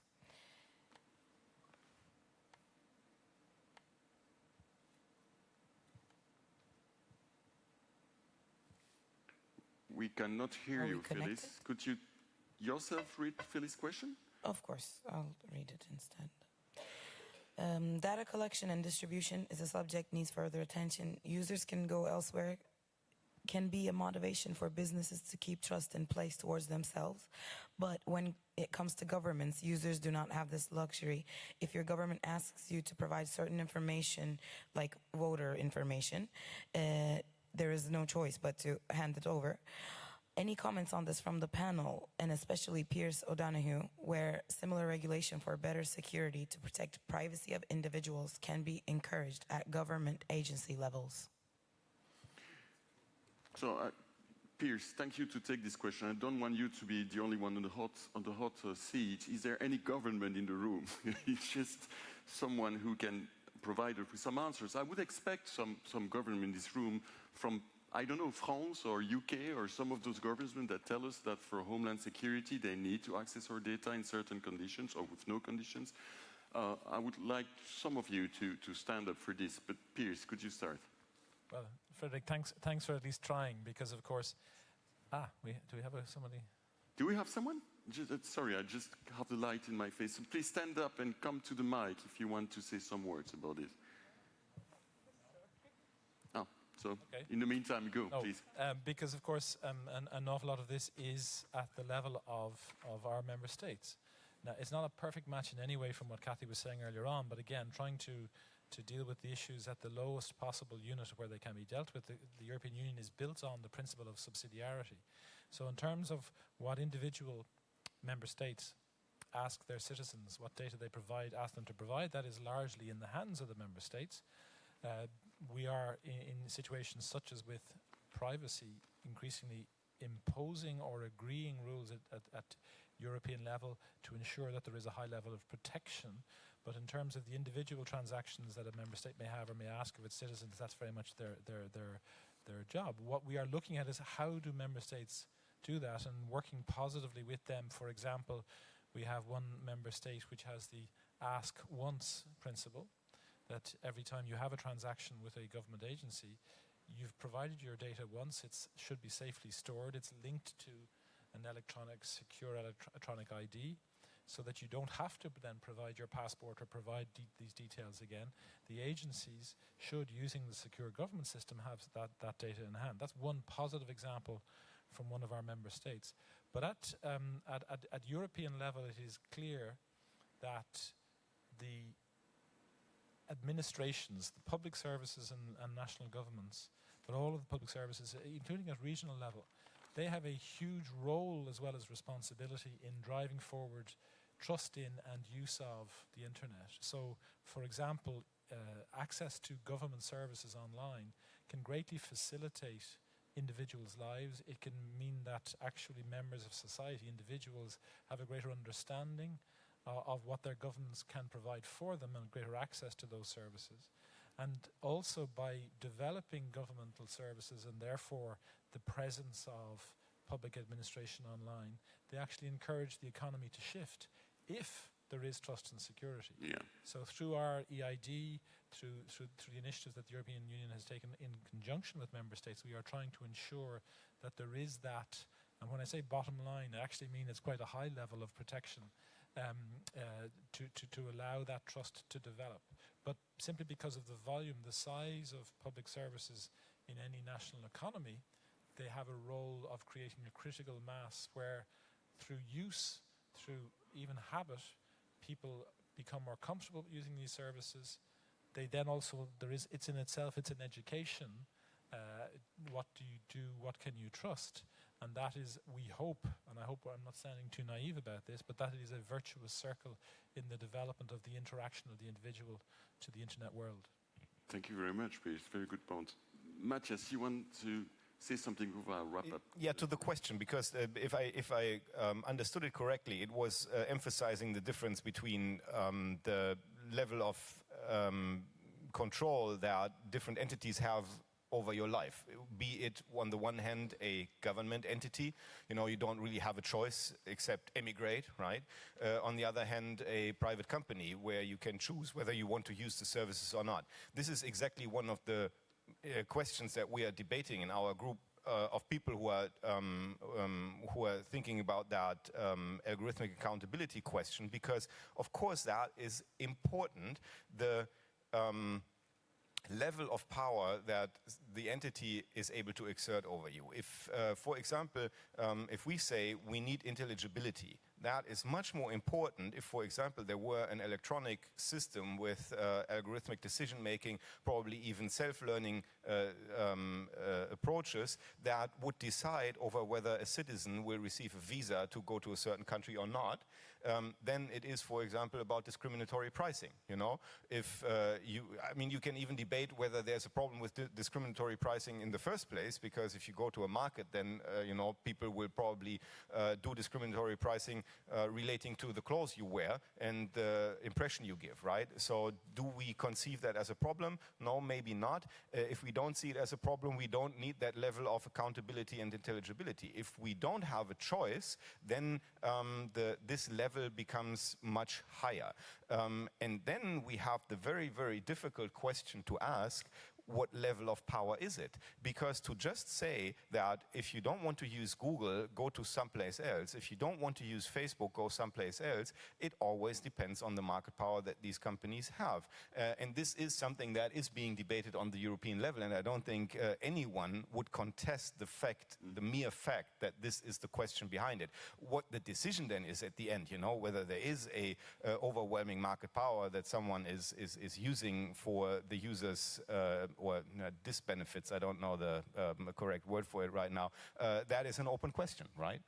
We cannot hear you, Phyllis. Could you yourself read Phyllis' question? Of course, I'll read it instead. Data collection and distribution is a subject needs further attention. Users can go elsewhere, can be a motivation for businesses to keep trust in place towards themselves. But when it comes to governments, users do not have this luxury. If your government asks you to provide certain information, like voter information, there is no choice but to hand it over. Any comments on this from the panel, and especially Pierce O'Donoghue, where similar regulation for better security to protect privacy of individuals can be encouraged at government agency levels? So, Pierce, thank you to take this question. I don't want you to be the only one on the hot seat. Is there any government in the room? It's just someone who can provide us with some answers. I would expect some government in this room from, I don't know, France or UK or some of those governments that tell us that for homeland security they need to access our data in certain conditions or with no conditions. I would like some of you to stand up for this, but Piers, could you start? Well, Frederick, thanks for at least trying, because of course, do we have somebody? Do we have someone? Sorry, I just have the light in my face. So please stand up and come to the mic if you want to say some words about this. Oh, so okay. In the meantime, go, please. Because of course, an awful lot of this is at the level of our member states. Now, it's not a perfect match in any way from what Kathy was saying earlier on, but again, trying to deal with the issues at the lowest possible unit where they can be dealt with. The European Union is built on the principle of subsidiarity. So in terms of what individual member states ask their citizens, what data they ask them to provide, that is largely in the hands of the member states. We are in situations such as with privacy, increasingly imposing or agreeing rules at European level to ensure that there is a high level of protection. But in terms of the individual transactions that a member state may have or may ask of its citizens, that's very much their job. What we are looking at is how do member states do that, and working positively with them. For example, we have one member state which has the ask once principle, that every time you have a transaction with a government agency, you've provided your data once, it should be safely stored, it's linked to an secure electronic ID, so that you don't have to then provide your passport or provide these details again. The agencies should, using the secure government system, have that data in hand. That's one positive example from one of our member states. But at European level, it is clear that the administrations, the public services and national governments, but all of the public services, including at regional level, they have a huge role as well as responsibility in driving forward trust in and use of the internet. So, for example, access to government services online can greatly facilitate individuals' lives. It can mean that actually members of society, individuals, have a greater understanding of what their governments can provide for them and greater access to those services. And also by developing governmental services and therefore the presence of public administration online, they actually encourage the economy to shift if there is trust and security. Yeah. So through our EID, through the initiatives that the European Union has taken in conjunction with member states, we are trying to ensure that there is that, and when I say bottom line, I actually mean it's quite a high level of protection to allow that trust to develop. But simply because of the volume, the size of public services in any national economy, they have a role of creating a critical mass where through use, through even habit, people become more comfortable using these services. They then also, it's in itself, it's an education. What do you do? What can you trust? And that is, we hope, and I hope I'm not sounding too naive about this, but that is a virtuous circle in the development of the interaction of the individual to the internet world. Thank you very much, Piers. Very good point. Matthias, you want to say something before I wrap up? Yeah, to the question, because if I understood it correctly, it was emphasizing the difference between the level of control that different entities have over your life, be it on the one hand a government entity, you don't really have a choice except emigrate, right? On the other hand, a private company where you can choose whether you want to use the services or not. This is exactly one of the questions that we are debating in our group of people who are thinking about that algorithmic accountability question, because of course that is important. The level of power that the entity is able to exert over you. If, for example, if we say we need intelligibility, that is much more important if, for example, there were an electronic system with algorithmic decision-making, probably even self-learning approaches that would decide over whether a citizen will receive a visa to go to a certain country or not. Then it is, for example, about discriminatory pricing. If you can even debate whether there's a problem with discriminatory pricing in the first place, because if you go to a market, then people will probably do discriminatory pricing relating to the clothes you wear and the impression you give, right? So do we conceive that as a problem? No, maybe not. If we don't see it as a problem, we don't need that level of accountability and intelligibility. If we don't have a choice, then this level level becomes much higher. And then we have the very, very difficult question to ask, what level of power is it? Because to just say that if you don't want to use Google, go to someplace else. If you don't want to use Facebook, go someplace else. It always depends on the market power that these companies have. And this is something that is being debated on the European level. And I don't think anyone would contest the fact, the mere fact that this is the question behind it. What the decision then is at the end, you know, whether there is a overwhelming market power that someone is using for the users or disbenefits, I don't know the correct word for it right now, that is an open question, right?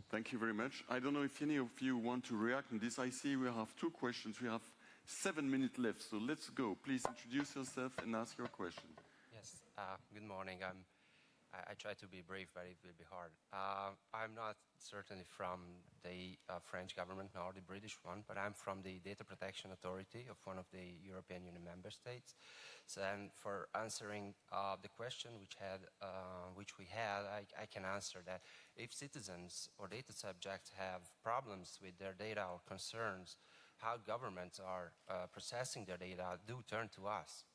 Thank you very much. I don't know if any of you want to react on this. I see we have 2 questions. We have 7 minutes left, so let's go. Please introduce yourself and ask your question. Yes, good morning. I try to be brief, but it will be hard. I'm not certainly from the French government nor the British one, but I'm from the Data Protection Authority of one of the European Union member states. So, and for answering the question which we had, I can answer that if citizens or data subjects have problems with their data or concerns, how governments are processing their data, do turn to us.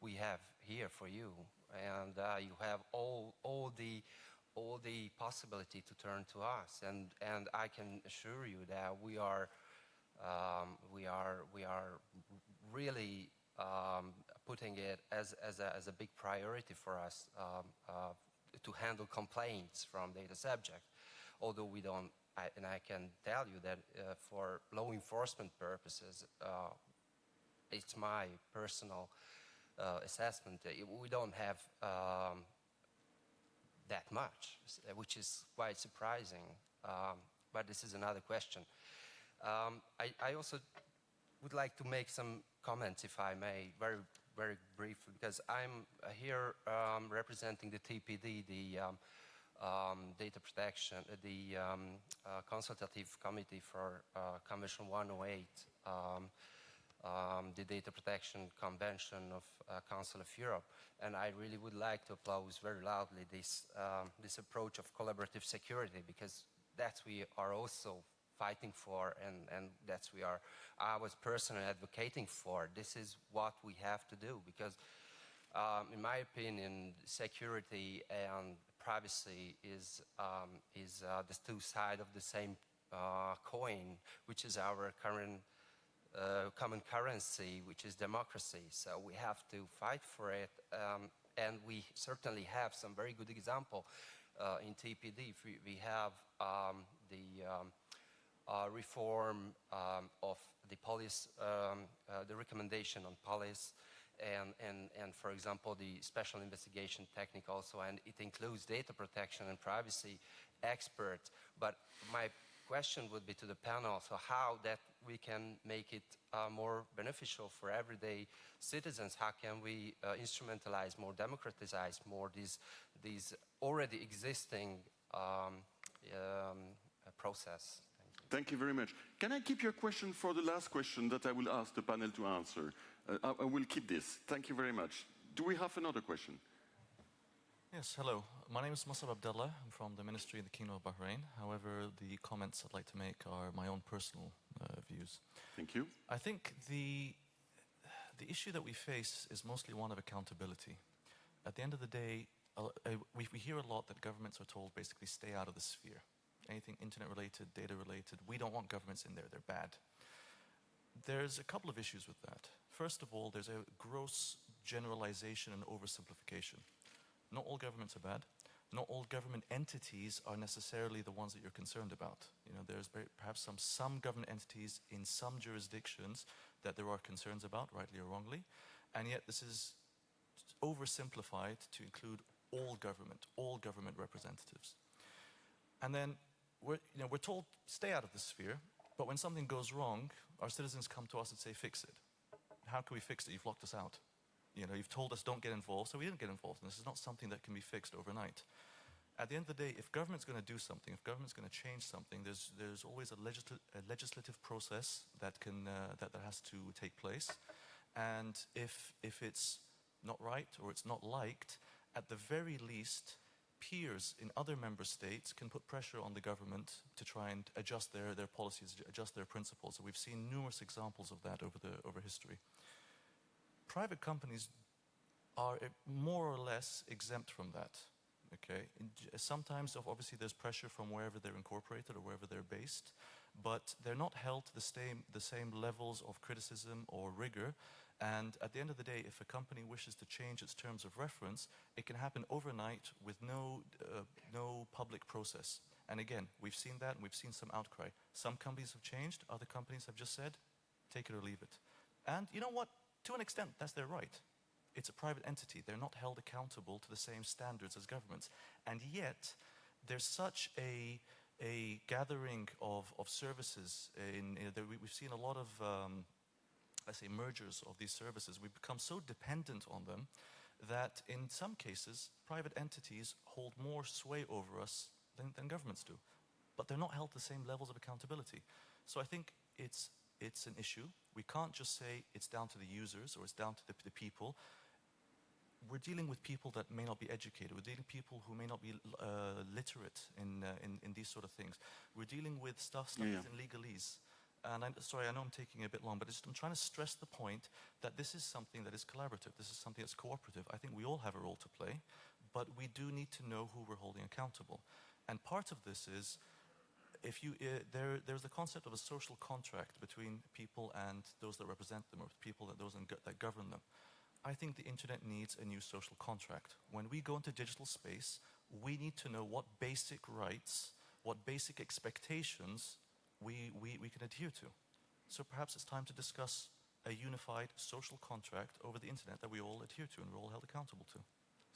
We have here for you, and you have all the possibility to turn to us, and I can assure you that we are really putting it as a big priority for us to handle complaints from data subjects. Although we don't, and I can tell you that for law enforcement purposes, it's my personal assessment that we don't have that much, which is quite surprising. But this is another question. I also would like to make some comments, if I may, very, very briefly, because I'm here representing the TPD, the Data Protection, the Consultative Committee for Convention 108, the Data Protection Convention of Council of Europe, and I really would like to applaud very loudly this approach of collaborative security, because that's we are also fighting for, and that's I was personally advocating for. This is what we have to do, because in my opinion, security and privacy is the two sides of the same coin, which is our current common currency, which is democracy. So we have to fight for it, and we certainly have some very good example in TPD. We have the reform of the police, the recommendation on police, and for example the special investigation technique also, and it includes data protection and privacy experts. But my question would be to the panel, so how that we can make it more beneficial for everyday citizens? How can we instrumentalize more, democratize more these already existing process? Thank you very much. Can I keep your question for the last question that I will ask the panel to answer? I will keep this. Thank you very much. Do we have another question? Yes, hello. My name is Musab Abdullah. I'm from the Ministry of the Kingdom of Bahrain. However, the comments I'd like to make are my own personal views. Thank you. I think the issue that we face is mostly one of accountability. At the end of the day, we hear a lot that governments are told basically stay out of the sphere. Anything internet-related, data-related, we don't want governments in there, they're bad. There's a couple of issues with that. First of all, there's a gross generalization and oversimplification. Not all governments are bad. Not all government entities are necessarily the ones that you're concerned about. You know, there's perhaps some government entities in some jurisdictions that there are concerns about, rightly or wrongly, and yet this is oversimplified to include all government representatives. And then we're told stay out of the sphere, but when something goes wrong, our citizens come to us and say fix it. How can we fix it? You've locked us out. You know, you've told us don't get involved, so we didn't get involved, and this is not something that can be fixed overnight. At the end of the day, if government's going to do something, if government's going to change something, there's always a legislative process that has to take place, and if it's not right or it's not liked, at the very least, peers in other member states can put pressure on the government to try and adjust their policies, adjust their principles. We've seen numerous examples of that over history. Private companies are more or less exempt from that. Okay. Sometimes, obviously, there's pressure from wherever they're incorporated or wherever they're based, but they're not held to the same levels of criticism or rigor. And at the end of the day, if a company wishes to change its terms of reference, it can happen overnight with no public process. And again, we've seen that, and we've seen some outcry. Some companies have changed, other companies have just said, take it or leave it. And you know what? To an extent, that's their right. It's a private entity. They're not held accountable to the same standards as governments. And yet, there's such a gathering of services. We've seen a lot of, let's say, mergers of these services. We've become so dependent on them that in some cases, private entities hold more sway over us than governments do. But they're not held to the same levels of accountability. So I think it's an issue. We can't just say it's down to the users or it's down to the people. We're dealing with people that may not be educated. We're dealing with people who may not be literate in these sort of things. We're dealing with studies in legalese. And sorry, I know I'm taking a bit long, but I'm trying to stress the point that this is something that is collaborative. This is something that's cooperative. I think we all have a role to play, but we do need to know who we're holding accountable. And part of this is, there's the concept of a social contract between people and those that represent them, or people that govern them. I think the internet needs a new social contract. When we go into digital space, we need to know what basic rights, what basic expectations we can adhere to. So perhaps it's time to discuss a unified social contract over the internet that we all adhere to and we're all held accountable to.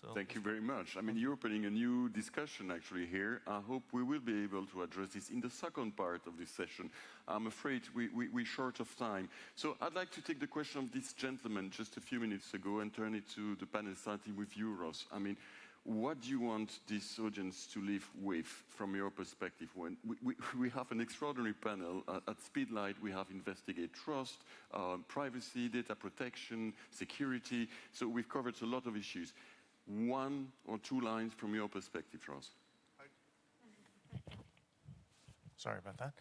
So thank you very much. I mean, you're opening a new discussion actually here. I hope we will be able to address this in the second part of this session. I'm afraid we're short of time. So I'd like to take the question of this gentleman just a few minutes ago and turn it to the panel, starting with you, Ross. I mean, what do you want this audience to live with from your perspective? When we have an extraordinary panel at Speedlight. We have investigate trust, privacy, data protection, security. So we've covered a lot of issues. One or two lines from your perspective, Ross. Sorry about that.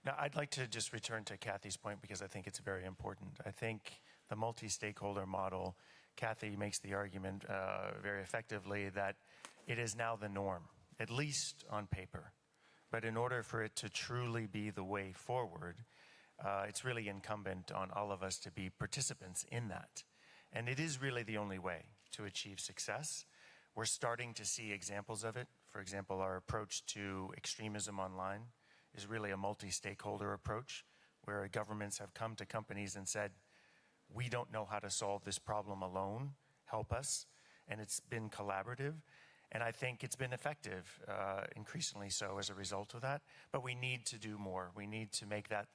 Now, I'd like to just return to Kathy's point because I think it's very important. I think the multi-stakeholder model, Kathy makes the argument very effectively that it is now the norm, at least on paper. But in order for it to truly be the way forward, it's really incumbent on all of us to be participants in that. And it is really the only way to achieve success. We're starting to see examples of it. For example, our approach to extremism online is really a multi-stakeholder approach where governments have come to companies and said, we don't know how to solve this problem alone, help us. And it's been collaborative. And I think it's been effective, increasingly so as a result of that. But we need to do more. We need to make that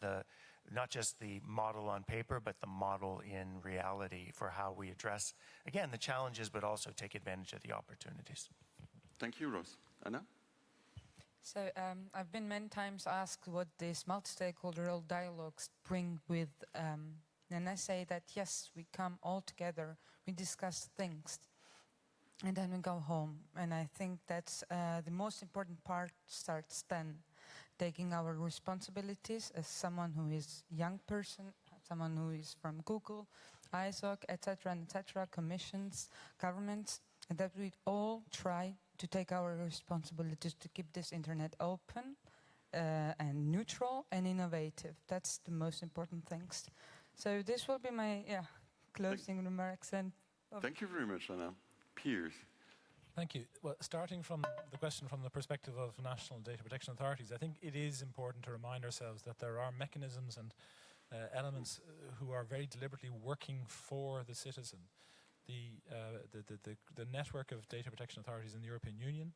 not just the model on paper, but the model in reality for how we address, again, the challenges, but also take advantage of the opportunities. Thank you, Ross. Anna? So I've been many times asked what these multi-stakeholder dialogues bring with, and I say that yes, we come all together, we discuss things, and then we go home. And I think that's the most important part starts then. Taking our responsibilities as someone who is a young person, someone who is from Google, ISOC, etc., commissions, governments, and that we all try to take our responsibilities to keep this internet open and neutral and innovative. That's the most important things. So this will be my closing remarks. And thank you very much, Anna. Piers. Thank you. Well, starting from the question from the perspective of national data protection authorities, I think it is important to remind ourselves that there are mechanisms and elements who are very deliberately working for the citizen. The network of data protection authorities in the European Union,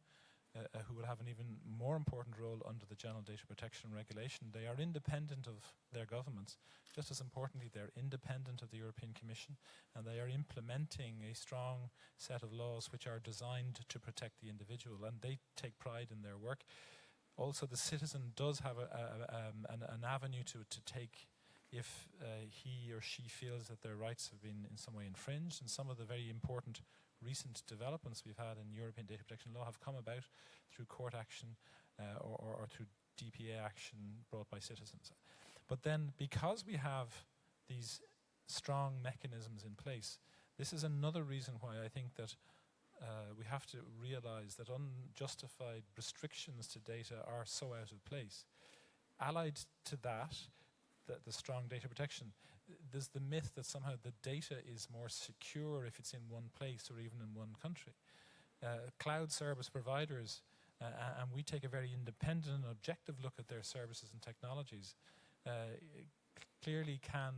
who will have an even more important role under the General Data Protection Regulation, they are independent of their governments. Just as importantly, they're independent of the European Commission, and they are implementing a strong set of laws which are designed to protect the individual, and they take pride in their work. Also, the citizen does have an avenue to take if he or she feels that their rights have been in some way infringed, and some of the very important recent developments we've had in European data protection law have come about through court action or through DPA action brought by citizens. But then, because we have these strong mechanisms in place, this is another reason why I think that we have to realize that unjustified restrictions to data are so out of place. Allied to that, the strong data protection, there's the myth that somehow the data is more secure if it's in one place or even in one country. Cloud service providers, and we take a very independent and objective look at their services and technologies, clearly can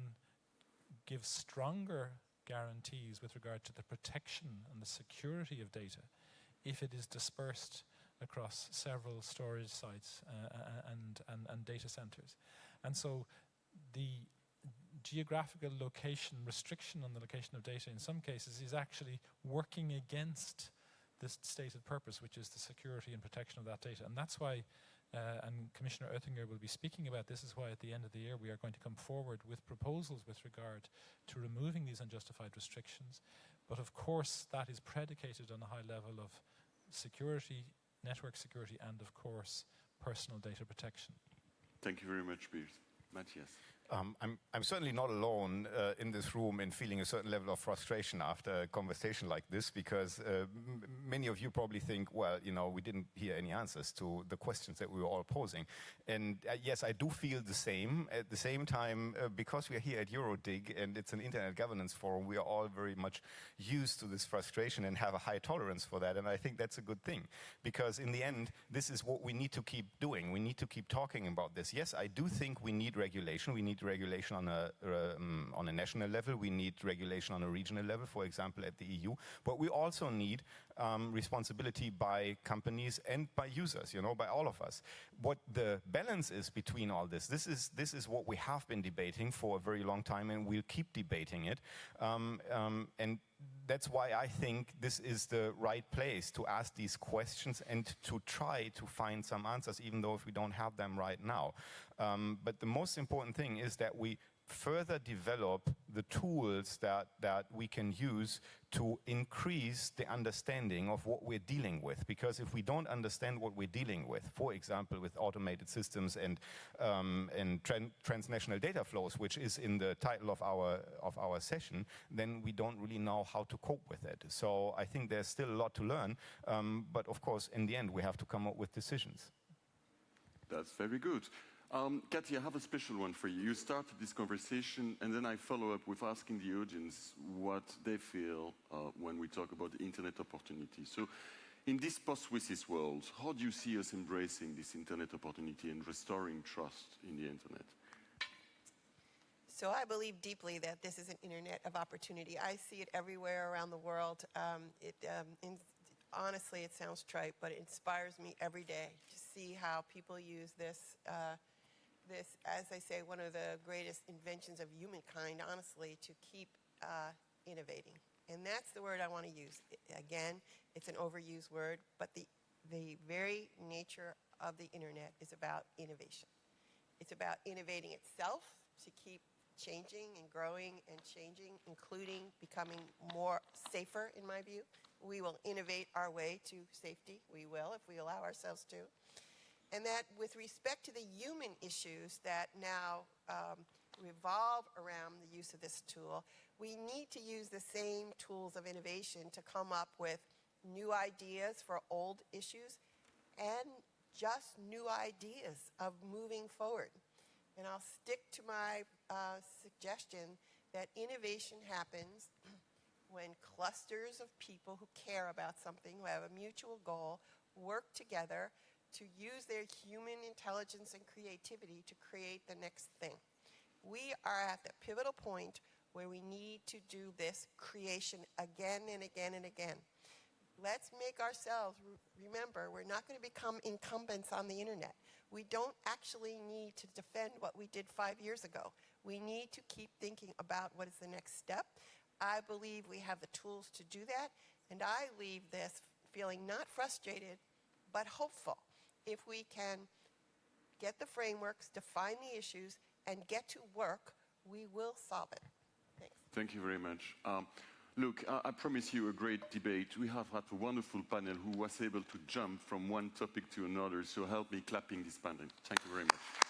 give stronger guarantees with regard to the protection and the security of data if it is dispersed across several storage sites and data centers. And so the geographical location restriction on the location of data in some cases is actually working against this stated purpose, which is the security and protection of that data. And that's why, and Commissioner Oettinger will be speaking about this, is why at the end of the year we are going to come forward with proposals with regard to removing these unjustified restrictions. But of course that is predicated on a high level of security, network security, and of course personal data protection. Thank you very much, Piers. Matthias. I'm certainly not alone in this room in feeling a certain level of frustration after a conversation like this, because many of you probably think, well, you know, we didn't hear any answers to the questions that we were all posing. And yes, I do feel the same. At the same time, because we are here at EuroDIG and it's an internet governance forum, we are all very much used to this frustration and have a high tolerance for that. And I think that's a good thing, because in the end, this is what we need to keep doing. We need to keep talking about this. Yes, I do think we need regulation. We need regulation on a national level. We need regulation on a regional level, for example, at the EU. But we also need responsibility by companies and by users, you know, by all of us. What the balance is between all this is what we have been debating for a very long time, and we'll keep debating it. And that's why I think this is the right place to ask these questions and to try to find some answers, even though if we don't have them right now. But the most important thing is that we further develop the tools that we can use to increase the understanding of what we're dealing with. Because if we don't understand what we're dealing with, for example, with automated systems and transnational data flows, which is in the title of our session, then we don't really know how to cope with it. So I think there's still a lot to learn, but of course, in the end, we have to come up with decisions. That's very good. Kathy, I have a special one for you. You started this conversation, and then I follow up with asking the audience what they feel when we talk about the internet opportunity. So in this post-WSIS world, how do you see us embracing this internet opportunity and restoring trust in the internet? So I believe deeply that this is an internet of opportunity. I see it everywhere around the world. Honestly, it sounds trite, but it inspires me every day to see how people use this, as I say, one of the greatest inventions of humankind, honestly, to keep innovating. And that's the word I want to use. Again, it's an overused word, but the very nature of the internet is about innovation. It's about innovating itself to keep changing and growing and changing, including becoming more safer, in my view. We will innovate our way to safety. We will, if we allow ourselves to. And that with respect to the human issues that now revolve around the use of this tool, we need to use the same tools of innovation to come up with new ideas for old issues and just new ideas of moving forward. And I'll stick to my suggestion that innovation happens when clusters of people who care about something, who have a mutual goal, work together to use their human intelligence and creativity to create the next thing. We are at the pivotal point where we need to do this creation again and again and again. Let's make ourselves, remember, we're not going to become incumbents on the internet. We don't actually need to defend what we did 5 years ago. We need to keep thinking about what is the next step. I believe we have the tools to do that, and I leave this feeling not frustrated, but hopeful. If we can get the frameworks, define the issues, and get to work, we will solve it. Thanks. Thank you very much. Look, I promise you a great debate. We have had a wonderful panel who was able to jump from one topic to another, so help me clapping this panel. Thank you very much.